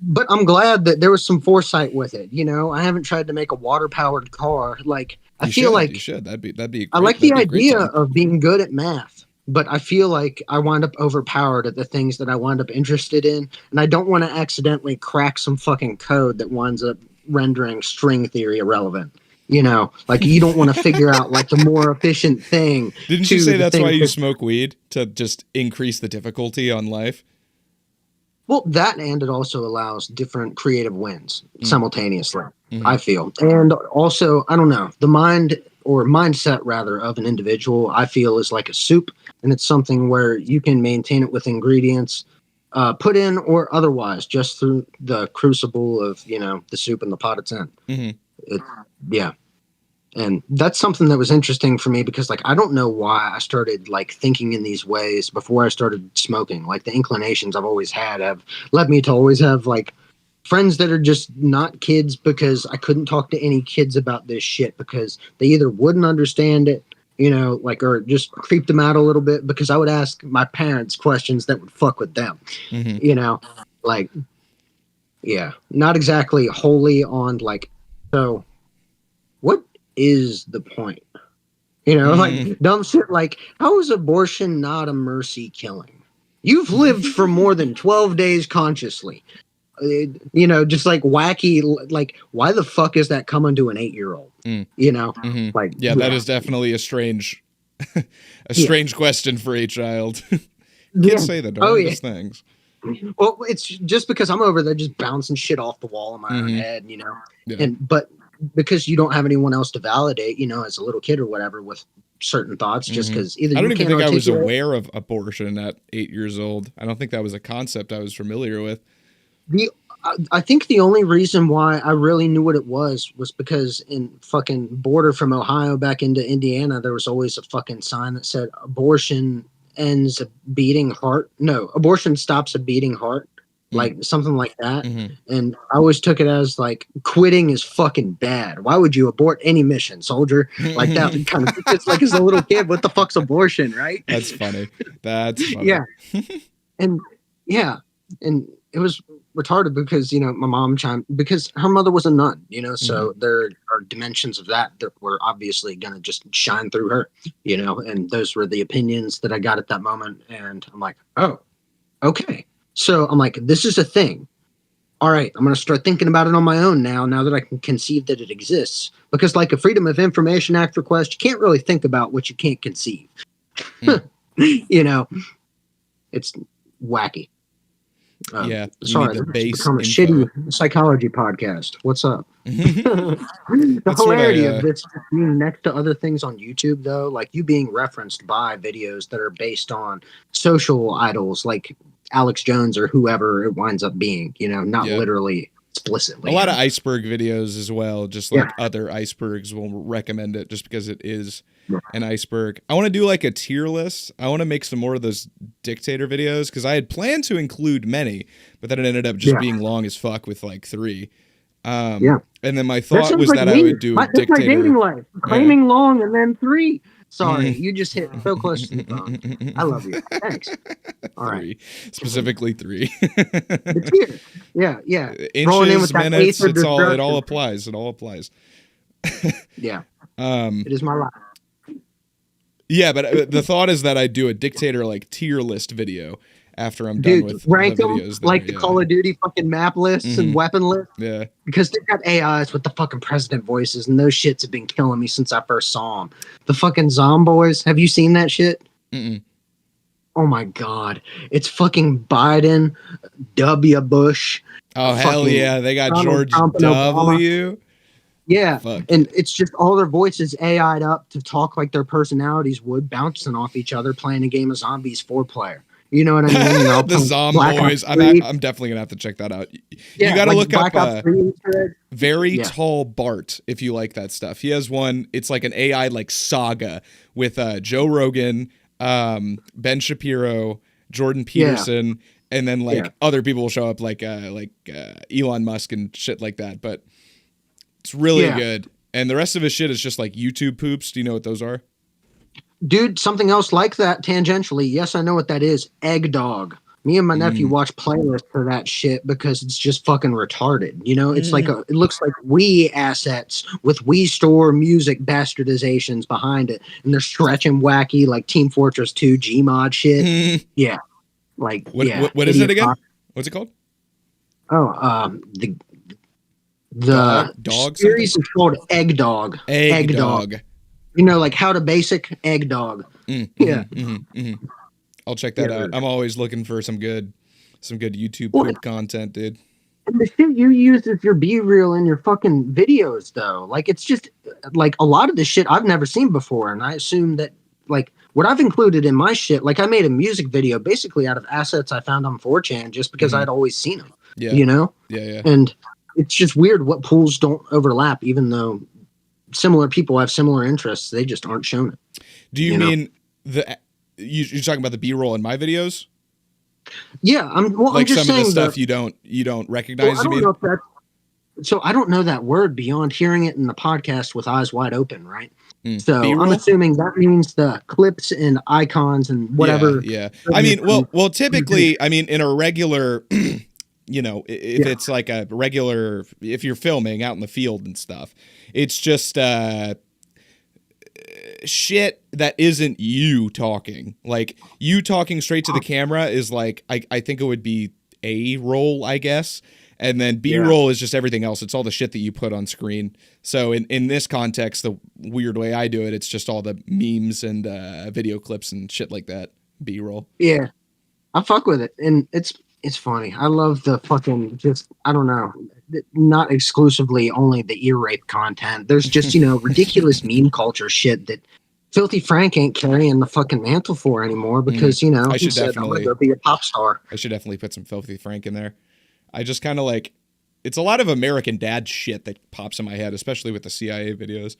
But I'm glad that there was some foresight with it. You know, I haven't tried to make a water powered car. Like I feel like you should. That'd be. I like the idea of being good at math. But I feel like I wind up overpowered at the things that I wind up interested in. And I don't want to accidentally crack some fucking code that winds up rendering string theory irrelevant. You know, like you don't want to figure out like the more efficient thing. Didn't you say that's why you smoke weed? To just increase the difficulty on life? Well, that and it also allows different creative wins simultaneously, I feel. And also, I don't know, the mind or mindset rather of an individual, I feel is like a soup. And it's something where you can maintain it with ingredients put in or otherwise just through the crucible of, you know, the soup and the pot it's in. Yeah. And that's something that was interesting for me because, like, I don't know why I started, like, thinking in these ways before I started smoking. Like, the inclinations I've always had have led me to always have, like, friends that are just not kids because I couldn't talk to any kids about this shit because they either wouldn't understand it, you know, like, or just creeped them out a little bit because I would ask my parents questions that would fuck with them, you know, like, yeah, not exactly wholly on, like, so what is the point? You know, like dumb shit like, how is abortion not a mercy killing? You've lived for more than 12 days consciously. You know, just like wacky, like, why the fuck is that coming to an 8-year-old? You know, like, yeah, that is definitely a strange, strange question for a child. Kids say the darndest things. Well, it's just because I'm over there just bouncing shit off the wall in my own head, you know, but because you don't have anyone else to validate, you know, as a little kid or whatever with certain thoughts, just because either I don't even think I was aware of abortion at 8 years old. I don't think that was a concept I was familiar with. I think the only reason why I really knew what it was because in fucking border from Ohio back into Indiana, there was always a fucking sign that said abortion ends a beating heart. No, abortion stops a beating heart. Like something like that. And I always took it as like quitting is fucking bad. Why would you abort any mission, soldier? Like that kind of, it's like as a little kid, what the fuck's abortion, right? That's funny. That's funny. Yeah. And it was retarded because, you know, my mom because her mother was a nun, you know, so there are dimensions of that were obviously going to just shine through her, you know, and those were the opinions that I got at that moment. And I'm like, oh, okay. So I'm like, this is a thing. All right, I'm going to start thinking about it on my own now that I can conceive that it exists. Because like a Freedom of Information Act request, you can't really think about what you can't conceive. You know, it's wacky. Yeah, you Sorry, need the this has base become a info. shitty psychology podcast. What's up? The That's what hilarity of this being next to other things on YouTube, though, like you being referenced by videos that are based on social idols like Alex Jones or whoever it winds up being, not Yeah. literally explicitly. A lot of iceberg videos as well, just like Yeah. other icebergs will recommend it just because it is Yeah. an iceberg. I want to do like a tier list. I want to make some more of those dictator videos because I had planned to include many, but then it ended up just being long as fuck with like 3. Yeah. And then my That thought sounds was like that me. I would do a That's my dictator. dating life. Claiming long and then 3. Sorry, you just hit so close to the phone. I love you. Thanks. All right. 3. Specifically 3. The tier. Yeah. Rolling in Inches, with that minutes, eighth of it all destruction. applies. It all applies. Yeah. It is my life. Yeah, but the thought is that I do a dictator like tier list video after I'm done with rank the them videos. There, like the Call of Duty fucking map lists and weapon lists. Yeah. Because they've got AIs with the fucking president voices, and those shits have been killing me since I first saw them. The fucking Zomboys. Have you seen that shit? Mm-mm. Oh my god. It's fucking Biden, W. Bush. Oh, hell yeah. They got George W. Yeah. Fuck. And it's just all their voices AI'd up to talk like their personalities would, bouncing off each other, playing a game of zombies 4-player. You know what I mean? The Zomboys. I'm definitely going to have to check that out. You got to look up Very Tall Bart if you like that stuff. He has one. It's like an AI like saga with Joe Rogan, Ben Shapiro, Jordan Peterson, and then like other people will show up like Elon Musk and shit like that. But it's really good. And the rest of his shit is just like YouTube poops. Do you know what those are? Dude, something else like that tangentially. Yes, I know what that is. Egg Dog. Me and my nephew watch playlists for that shit because it's just fucking retarded. It's like it looks like Wii assets with Wii Store music bastardizations behind it, and they're stretching wacky like Team Fortress 2 Gmod shit. Yeah, like what is it again? What's it called? Oh, the dog series something? is called Egg Dog. Egg Dog. Like How to Basic Egg Dog. I'll check that out. I'm always looking for some good YouTube poop content, dude. And the shit you use as your B-reel in your fucking videos, though, like it's just like a lot of this shit I've never seen before, and I assume that like what I've included in my shit, like I made a music video basically out of assets I found on 4chan just because I'd always seen them. Yeah. Yeah. And it's just weird what pools don't overlap, even though similar people have similar interests. They just aren't shown it. Do you mean you're talking about the B-roll in my videos? Yeah, I'm just some saying of the stuff you don't recognize. So I don't know that word beyond hearing it in the podcast with eyes wide open, right? So B-roll? I'm assuming that means the clips and icons and whatever. Yeah. I mean, well, typically, I mean, in a regular, if it's like a regular, if you're filming out in the field and stuff, it's just shit that isn't you talking. Like you talking straight to the camera is like I think it would be A roll, I guess. And then B-roll is just everything else. It's all the shit that you put on screen. So in this context, the weird way I do it, it's just all the memes and video clips and shit like that. B-roll. Yeah, I fuck with it, and it's funny. I love the fucking I don't know, not exclusively only the ear rape content. There's just ridiculous meme culture shit that Filthy Frank ain't carrying the fucking mantle for anymore because I he said, I'm gonna go be a pop star. I should definitely put some Filthy Frank in there. I just kind of like, it's a lot of American Dad shit that pops in my head, especially with the CIA videos.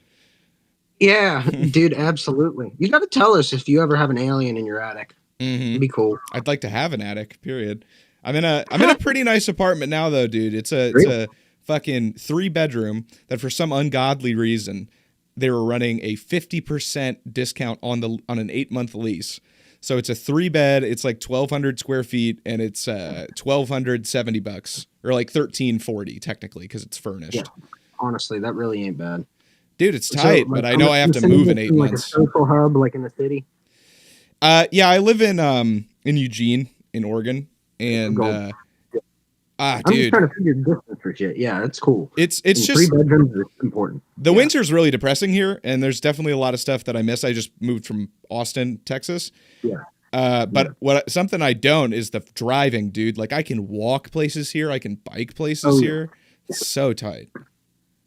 Yeah, dude, absolutely. You got to tell us if you ever have an alien in your attic. It'd be cool. I'd like to have an attic, period. I'm in a pretty nice apartment now though, dude. It's a fucking 3-bedroom that for some ungodly reason they were running a 50% discount on an 8-month lease. So it's a 3-bed, it's like 1,200 square feet, and it's $1,270 or like $1,340 technically because it's furnished. Yeah. Honestly, that really ain't bad, dude. It's tight, but I know I have to move in 8 months. Like a social hub, like in the city. Yeah, I live in Eugene, in Oregon, and I'm dude, just trying to figure distance for shit. Yeah, it's cool. It's and just 3 bedrooms is important. The winter's really depressing here, and there's definitely a lot of stuff that I miss. I just moved from Austin, Texas. Yeah. But something I don't is the driving, dude. Like I can walk places here, I can bike places here. It's so tight.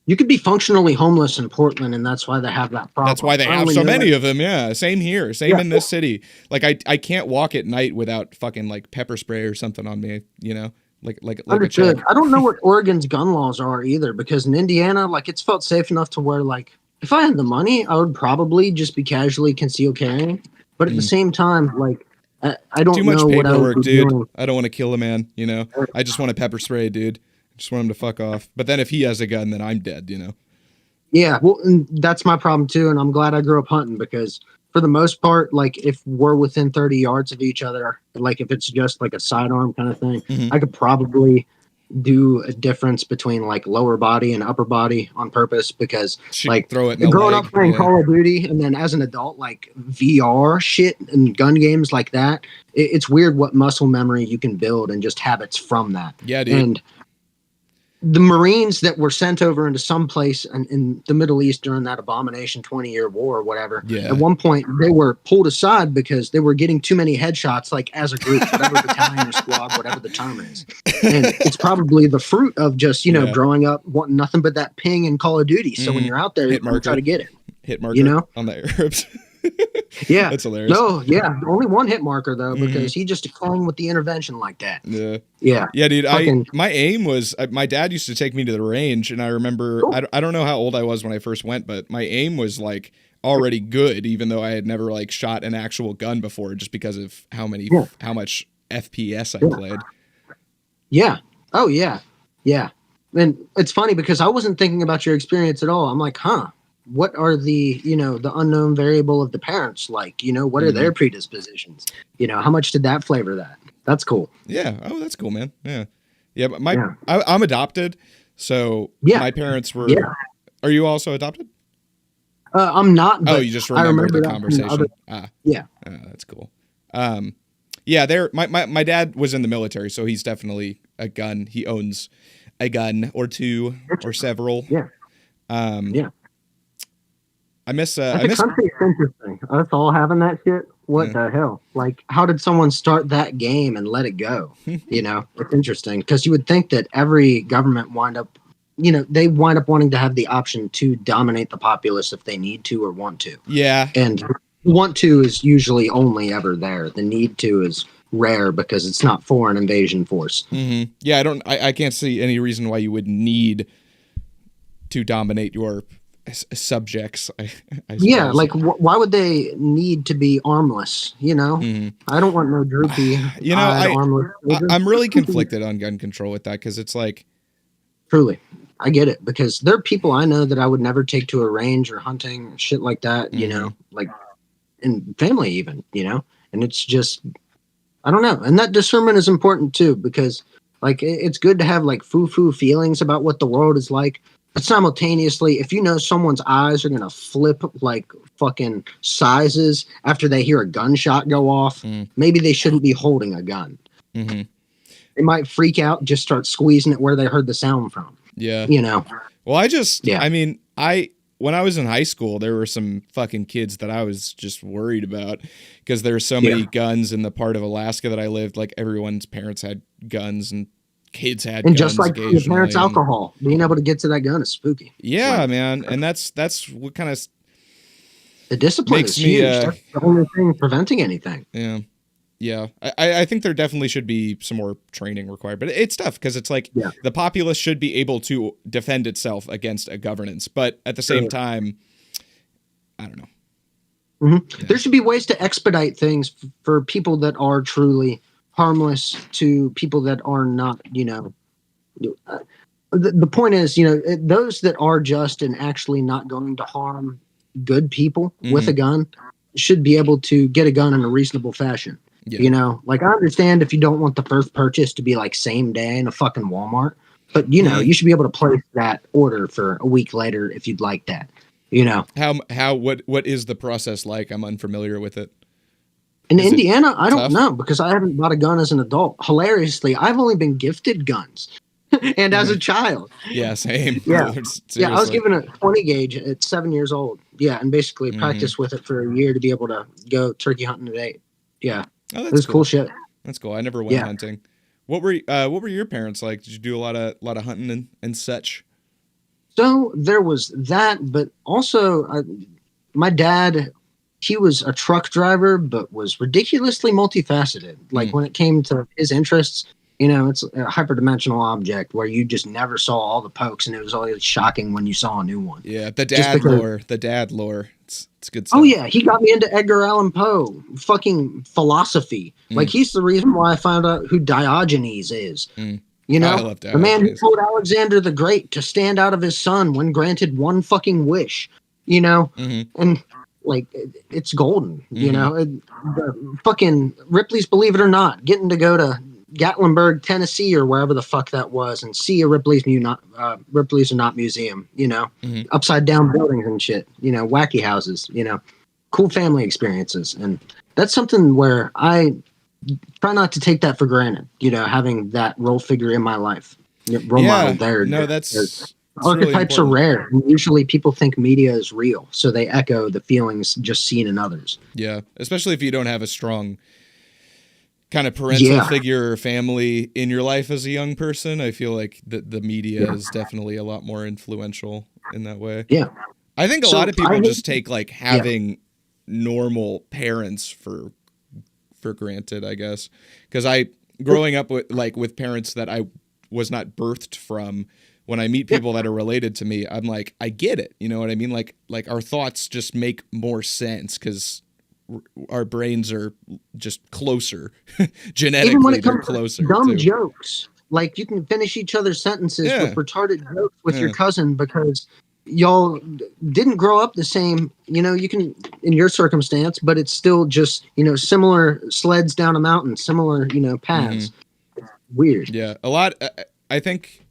You could be functionally homeless in Portland, and that's why they have that problem. That's why they have so many of them. Yeah, same here. Same in this city. Like I can't walk at night without fucking like pepper spray or something on me. You know, like understood. I don't know what Oregon's gun laws are either, because in Indiana, like it's felt safe enough to where like if I had the money, I would probably just be casually concealed carrying. But at the same time, like I don't too much know what I would paperwork, be dude. doing. I don't want to kill a man. You know, I just want a pepper spray, dude. I just want him to fuck off. But then if he has a gun, then I'm dead. You know. Yeah, well, and that's my problem too, and I'm glad I grew up hunting because for the most part, like if we're within 30 yards of each other, like if it's just like a sidearm kind of thing, I could probably do a difference between like lower body and upper body on purpose because like throw it in growing up playing Call of Duty and then as an adult, like VR shit and gun games like that, it's weird what muscle memory you can build and just habits from that. Yeah, dude. And the Marines that were sent over into some place in the Middle East during that abomination 20-year war or whatever, at one point they were pulled aside because they were getting too many headshots, like as a group, whatever battalion or squad, whatever the term is. And it's probably the fruit of just, growing up wanting nothing but that ping in Call of Duty. So when you're out there, you try to get it. Hit marker on the Arabs. Yeah, that's hilarious. No, yeah, only one hit marker though because he just declined with the intervention like that. Yeah, dude. My aim was my dad used to take me to the range, and I remember I don't know how old I was when I first went, but my aim was like already good, even though I had never like shot an actual gun before, just because of how much FPS I played. Yeah. Oh yeah. Yeah. And it's funny because I wasn't thinking about your experience at all. I'm like, what are the unknown variable of the parents like? What are their predispositions? How much did that flavor that? That's cool. Yeah. Oh, that's cool, man. Yeah. Yeah. But I'm adopted. So my parents were, are you also adopted? I'm not. But you just remember the conversation. That's cool. My dad was in the military, so he's definitely a gun. He owns a gun or two or several. Yeah. I miss. Country's interesting. Us all having that shit. What the hell? Like, how did someone start that game and let it go? It's interesting because you would think that every government they wind up wanting to have the option to dominate the populace if they need to or want to. Yeah. And want to is usually only ever there. The need to is rare because it's not for an invasion force. Mm-hmm. Yeah, I can't see any reason why you would need to dominate your subjects. I yeah, like why would they need to be armless? I don't want no droopy. Armless. I'm really conflicted on gun control with that because it's like, truly, I get it because there are people I know that I would never take to a range or hunting or shit like that. Like in family even. And it's just I don't know, and that discernment is important too because like it's good to have like foo-foo feelings about what the world is like. But simultaneously, if someone's eyes are going to flip like fucking sizes after they hear a gunshot go off, maybe they shouldn't be holding a gun. Mm-hmm. They might freak out, just start squeezing it where they heard the sound from. Yeah. Well, when I was in high school, there were some fucking kids that I was just worried about because there's so many guns in the part of Alaska that I lived. Like everyone's parents had guns and kids had and guns just like your parents' alcohol, being able to get to that gun is spooky. Yeah, man, and that's what kind of the discipline is huge. That's the only thing preventing anything. Yeah. I think there definitely should be some more training required, but it's tough because it's like the populace should be able to defend itself against a governance, but at the same time, I don't know. Mm-hmm. Yeah. There should be ways to expedite things for people that are truly harmless to people that are not, the point is, those that are just and actually not going to harm good people with a gun should be able to get a gun in a reasonable fashion. Yeah. Like I understand if you don't want the first purchase to be like same day in a fucking Walmart, but you should be able to place that order for a week later if you'd like that. What is the process like? I'm unfamiliar with it. In Indiana, I don't know because I haven't bought a gun as an adult. Hilariously, I've only been gifted guns. And as a child. Yeah, same. Yeah. Yeah, I was given a 20 gauge at 7 years old. Yeah, and basically practiced with it for a year to be able to go turkey hunting at 8. Yeah. Oh, It that's was cool shit. That's cool. I never went Yeah. hunting. What were your parents like? Did you do a lot of hunting and such? So there was that, but also my dad, he was a truck driver, but was ridiculously multifaceted. Like when it came to his interests, it's a hyperdimensional object where you just never saw all the pokes, and it was always shocking when you saw a new one. Yeah, the dad lore. It's good stuff. Oh yeah, he got me into Edgar Allan Poe, fucking philosophy. Like he's the reason why I found out who Diogenes is. You know, I love the man who told Alexander the Great to stand out of his son when granted one fucking wish. And like it's golden. The fucking Ripley's Believe It or Not, getting to go to Gatlinburg, Tennessee, or wherever the fuck that was, and see a Ripley's or Not museum. Upside down buildings and shit. Wacky houses. Cool family experiences, and that's something where I try not to take that for granted. Having that role figure in my life, role model there. No, that's archetypes really are rare. And usually, people think media is real, so they echo the feelings just seen in others. Yeah, especially if you don't have a strong kind of parental figure or family in your life as a young person. I feel like the media is definitely a lot more influential in that way. Yeah, I think a lot of people just take like having normal parents for granted, I guess, because growing up with parents that I was not birthed from, when I meet people that are related to me, I'm like, I get it. You know what I mean? Like our thoughts just make more sense because our brains are just closer. Genetically, even when it they're comes closer. To dumb too. jokes, like you can finish each other's sentences with retarded jokes with your cousin because y'all didn't grow up the same. You can, in your circumstance, but it's still just similar sleds down a mountain, similar paths. Weird. Yeah, a lot. I think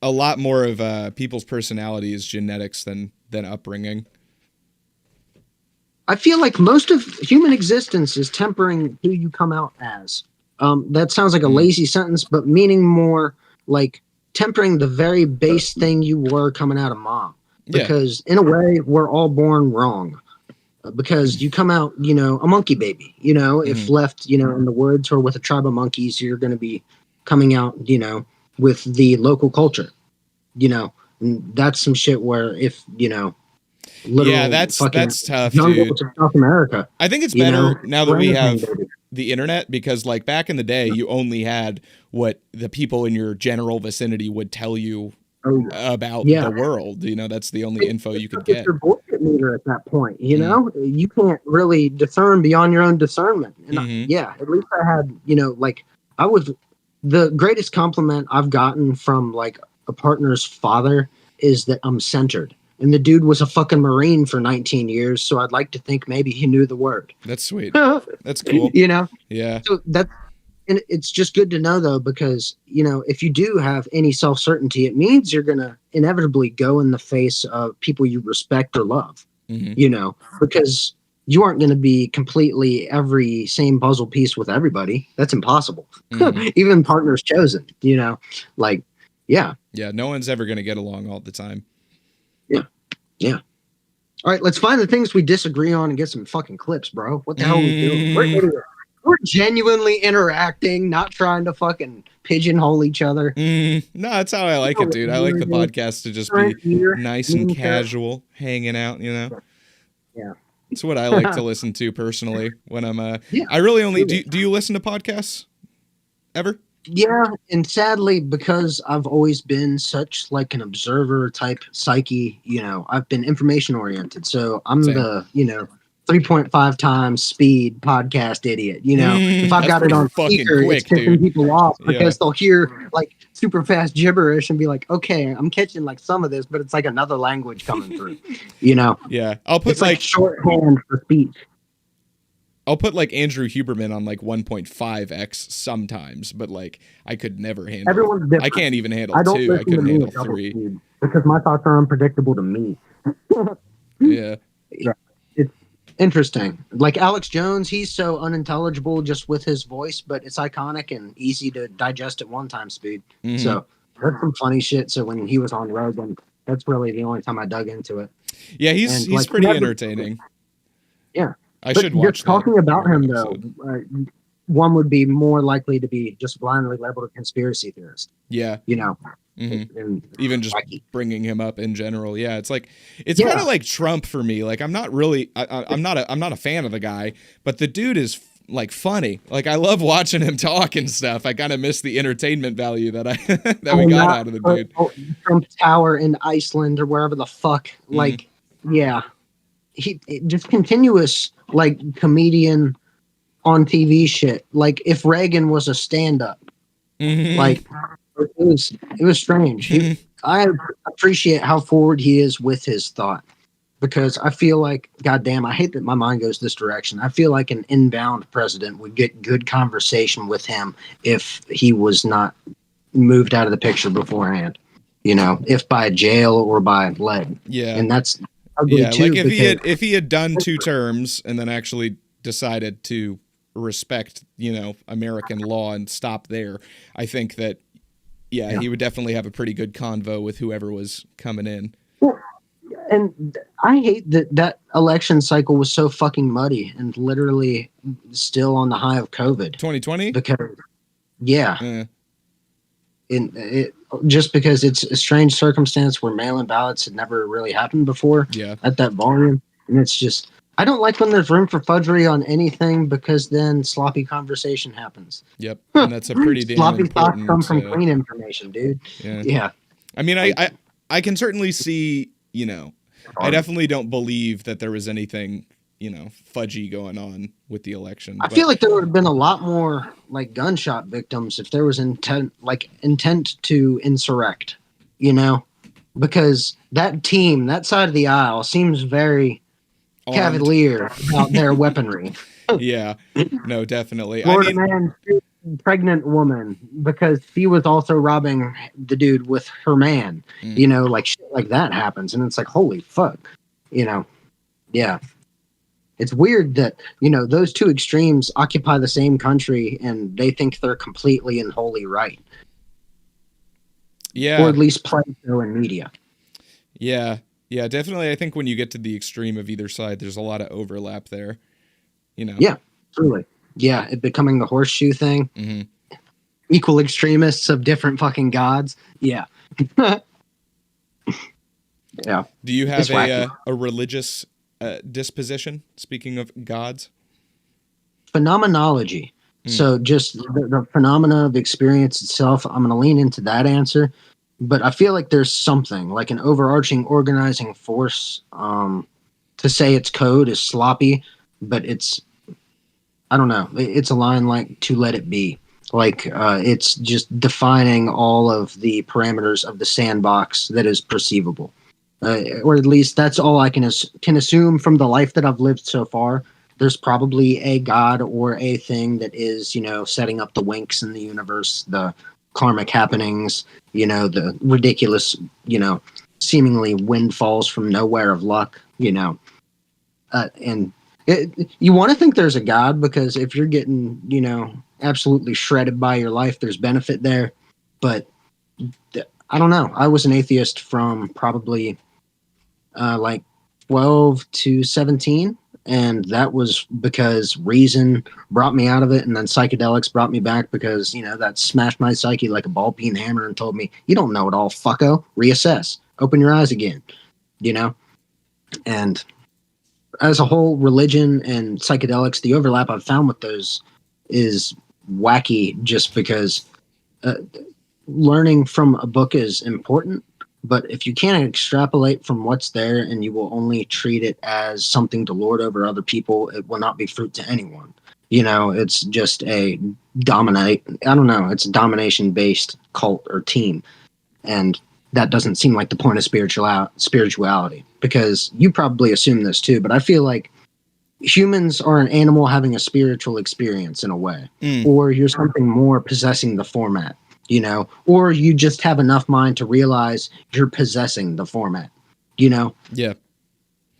a lot more of people's personality is genetics than upbringing. I feel like most of human existence is tempering who you come out as. That sounds like a lazy sentence, but meaning more like tempering the very base thing you were coming out of mom. Because in a way, we're all born wrong. Because you come out, a monkey baby. If left, in the woods or with a tribe of monkeys, you're going to be coming out, with the local culture. And that's some shit where if, that's tough, dude. South America. I think it's better now that we have the internet, because like back in the day, you only had what the people in your general vicinity would tell you about the world. That's the only info you could get. Your bullshit meter at that point, you can't really discern beyond your own discernment. And at least I had, I was the greatest compliment I've gotten from like a partner's father is that I'm centered. And the dude was a fucking Marine for 19 years, so I'd like to think maybe he knew the word. That's sweet. That's cool. Yeah. So and it's just good to know though, because if you do have any self-certainty, it means you're gonna inevitably go in the face of people you respect or love. Because you aren't gonna be completely every same puzzle piece with everybody. That's impossible. Even partners chosen. Yeah. No one's ever gonna get along all the time. Yeah. All right, let's find the things we disagree on and get some fucking clips, bro. What the hell are we doing? We're genuinely interacting, not trying to fucking pigeonhole each other. No, that's how I like it, dude. I like the podcast to just be nice and casual, hanging out, Yeah. It's what I like to listen to personally when I'm I really only do you listen to podcasts ever? Yeah, and sadly, because I've always been such like an observer type psyche, I've been information oriented. So I'm the 3.5 times speed podcast idiot. If I've got it on speaker, it's pissing people off because they'll hear like super fast gibberish and be like, okay, I'm catching like some of this, but it's like another language coming through. Yeah, I'll put it's like shorthand for speech. I'll put like Andrew Huberman on like 1.5x sometimes, but like I could never handle. Everyone's different. I can't even handle 2. I couldn't handle 3 because my thoughts are unpredictable to me. Yeah. It's interesting. Like Alex Jones, he's so unintelligible just with his voice, but it's iconic and easy to digest at one time speed. So that's some funny shit. So when he was on Rogan, that's really the only time I dug into it. Yeah, he's pretty entertaining. Yeah. I should watch just talking about him though. episode. One would be more likely to be just blindly labeled a conspiracy theorist. Yeah. You know, and even just bringing him up in general. Yeah. It's like, it's Yeah. kind of like Trump for me. Like, I'm not really, I'm not a fan of the guy, but the dude is like funny. Like, I love watching him talk and stuff. I kind of miss the entertainment value that we got out of the dude. Trump Tower in Iceland or wherever the fuck. Like, yeah. Just continuous, like, comedian on TV shit. Like, if Reagan was a stand-up, like, it was strange. I appreciate how forward he is with his thought, because I feel like, goddamn, I hate that my mind goes this direction. I feel like an inbound president would get good conversation with him if he was not moved out of the picture beforehand. You know, if by jail or by lead. Yeah, and that's ugly too, like if he had done 2 terms and then actually decided to respect, you know, American law and stop there, I think that he would definitely have a pretty good convo with whoever was coming in. And I hate that election cycle was so fucking muddy and literally still on the high of COVID. 2020? Because just because it's a strange circumstance where mail-in ballots had never really happened before at that volume. And it's just, I don't like when there's room for fudgery on anything, because then sloppy conversation happens. Yep, and that's a pretty damn sloppy important... thoughts come from clean information, dude. Yeah. I mean, I can certainly see, you know, I definitely don't believe that there was anything, you know, fudgy going on with the election. I feel like there would have been a lot more, like, gunshot victims if there was intent to insurrect, you know, because that team, that side of the aisle, seems very cavalier about their weaponry. Yeah, no, definitely. Florida man, pregnant woman, because she was also robbing the dude with her man. You know, like shit like that happens, and it's like, holy fuck, you know. Yeah, it's weird that, you know, those 2 extremes occupy the same country and they think they're completely and wholly right. Yeah, or at least play so in media. Yeah, definitely. I think when you get to the extreme of either side, there's a lot of overlap there. You know. Yeah, truly. Yeah, it becoming the horseshoe thing. Equal extremists of different fucking gods. Yeah. Yeah. Do you have a religious disposition, speaking of gods? Phenomenology. So just the phenomena of experience itself, I'm going to lean into that answer. But I feel like there's something, like an overarching organizing force. To say it's code is sloppy, but it's, I don't know, it's a line like to let it be. Like it's just defining all of the parameters of the sandbox that is perceivable. Or at least that's all I can assume from the life that I've lived so far. There's probably a god or a thing that is, you know, setting up the winks in the universe, the karmic happenings, you know, the ridiculous, you know, seemingly windfalls from nowhere of luck, you know. And you want to think there's a god, because if you're getting, you know, absolutely shredded by your life, there's benefit there. But I don't know. I was an atheist from probably like 12 to 17. And that was because reason brought me out of it, and then psychedelics brought me back, because, you know, that smashed my psyche like a ball-peen hammer and told me, you don't know it all, fucko. Reassess. Open your eyes again. You know? And as a whole, religion and psychedelics, the overlap I've found with those is wacky, just because learning from a book is important. But if you can't extrapolate from what's there, and you will only treat it as something to lord over other people, it will not be fruit to anyone. You know, it's just it's a domination-based cult or team. And that doesn't seem like the point of spirituality, because you probably assume this too, but I feel like humans are an animal having a spiritual experience in a way, or you're something more possessing the format. You know, or you just have enough mind to realize you're possessing the format, you know? Yeah.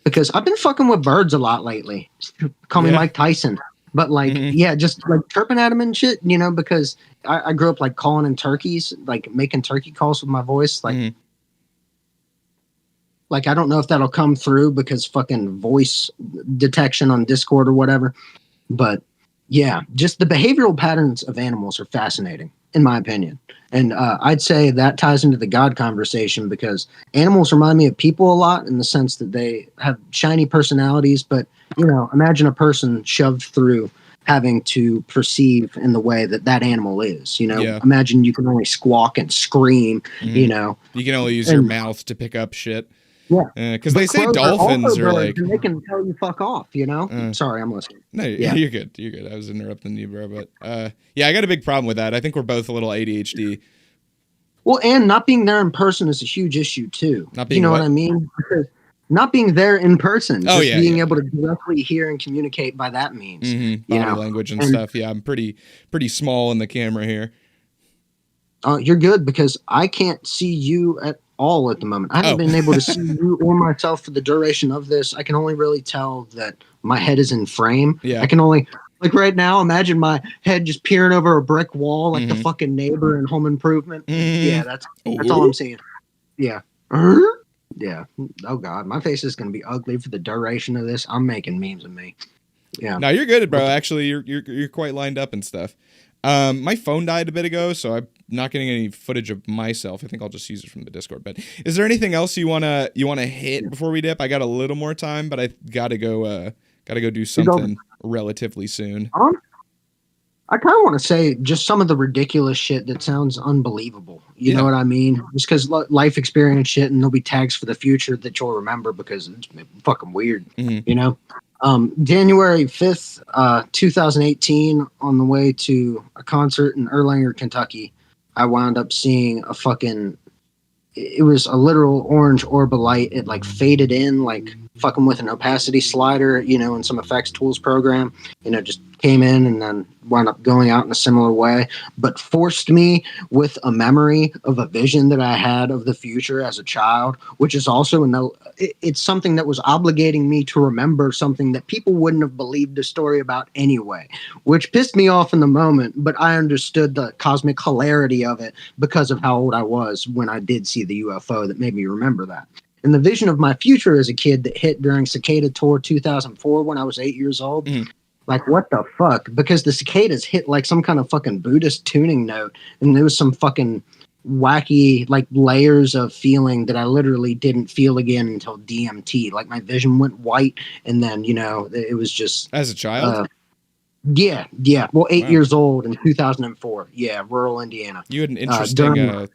Because I've been fucking with birds a lot lately. Call me Mike Tyson. But like, just like chirping at them and shit, you know, because I grew up like calling in turkeys, like making turkey calls with my voice. Like, Like, I don't know if that'll come through because fucking voice detection on Discord or whatever. But yeah, just the behavioral patterns of animals are fascinating, in my opinion. And I'd say that ties into the God conversation because animals remind me of people a lot in the sense that they have shiny personalities. But, you know, imagine a person shoved through having to perceive in the way that that animal is, you know. Yeah. Imagine you can only squawk and scream, you know. You can only use your mouth to pick up shit. Yeah, because they say dolphins are like, and they can tell you fuck off, you know. Sorry, I'm listening. No, yeah. You're good. You're good. I was interrupting you, bro, but yeah, I got a big problem with that. I think we're both a little ADHD. Well, and not being there in person is a huge issue too. Not being, you know what I mean? Because not being there in person, just being able to directly hear and communicate by that means, body language and stuff. Yeah, I'm pretty small in the camera here. You're good because I can't see you at all at the moment. I haven't been able to see you or myself for the duration of this. I can only really tell that my head is in frame. Yeah. I can only, like right now, imagine my head just peering over a brick wall like the fucking neighbor in Home Improvement. Yeah, that's all I'm seeing. Yeah. Yeah. Oh God, my face is gonna be ugly for the duration of this. I'm making memes of me. Yeah. No, you're good, bro. Actually, you're quite lined up and stuff. My phone died a bit ago, so I'm not getting any footage of myself. I think I'll just use it from the Discord. But is there anything else you wanna hit before we dip? I got a little more time, but I gotta go do something relatively soon. I kind of want to say just some of the ridiculous shit that sounds unbelievable. You know what I mean? Just because life experience shit, and there'll be tags for the future that you'll remember because it's fucking weird. You know. January 5th, 2018, on the way to a concert in Erlanger, Kentucky, I wound up seeing a fucking, it was a literal orange orb of light. It like faded in, like fucking with an opacity slider, you know, in some effects tools program, you know, just came in and then wound up going out in a similar way, but forced me with a memory of a vision that I had of the future as a child, which is also it's something that was obligating me to remember something that people wouldn't have believed a story about anyway, which pissed me off in the moment, but I understood the cosmic hilarity of it because of how old I was when I did see the UFO that made me remember that. And the vision of my future as a kid that hit during Cicada Tour 2004 when I was 8 years old, like, what the fuck? Because the cicadas hit like some kind of fucking Buddhist tuning note, and there was some fucking wacky like layers of feeling that I literally didn't feel again until DMT. Like my vision went white, and then, you know, it was just as a child. Yeah. Well, 8 years old in 2004. Yeah, rural Indiana. You had an interesting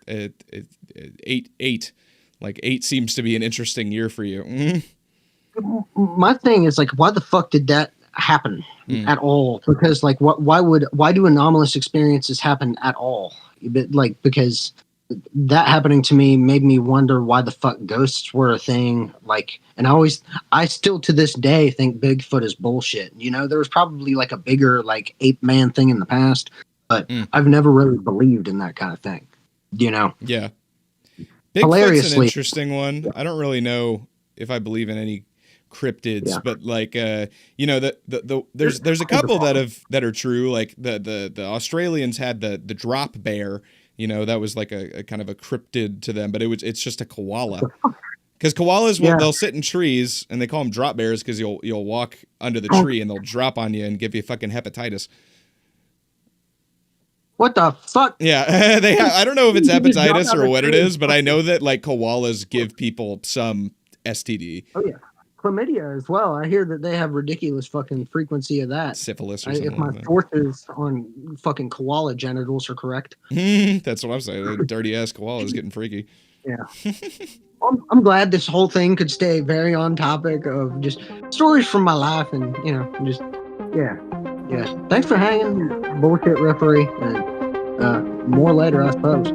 eight. Like 8 seems to be an interesting year for you. My thing is like, why the fuck did that happen at all? Because like, why do anomalous experiences happen at all? Like, because that happening to me made me wonder why the fuck ghosts were a thing. Like, and I still to this day think Bigfoot is bullshit. You know, there was probably like a bigger like ape man thing in the past, but I've never really believed in that kind of thing. You know? Yeah. Bigfoot's an interesting one. I don't really know if I believe in any cryptids, but like you know, there's a couple that are true. Like the Australians had the drop bear. You know, that was like a kind of a cryptid to them, but it's just a koala. Because koalas they'll sit in trees, and they call them drop bears because you'll walk under the tree and they'll drop on you and give you fucking hepatitis. What the fuck? Yeah, I don't know if it's hepatitis or what it is, but I know that like koalas give people some STD. Oh yeah, chlamydia as well. I hear that they have ridiculous fucking frequency of that. Syphilis or something. If my sources on fucking koala genitals are correct. That's what I'm saying. The dirty ass koala is getting freaky. Yeah. I'm glad this whole thing could stay very on topic of just stories from my life, and you know, just yeah. Thanks for hanging, bullshit referee, and more later, I suppose.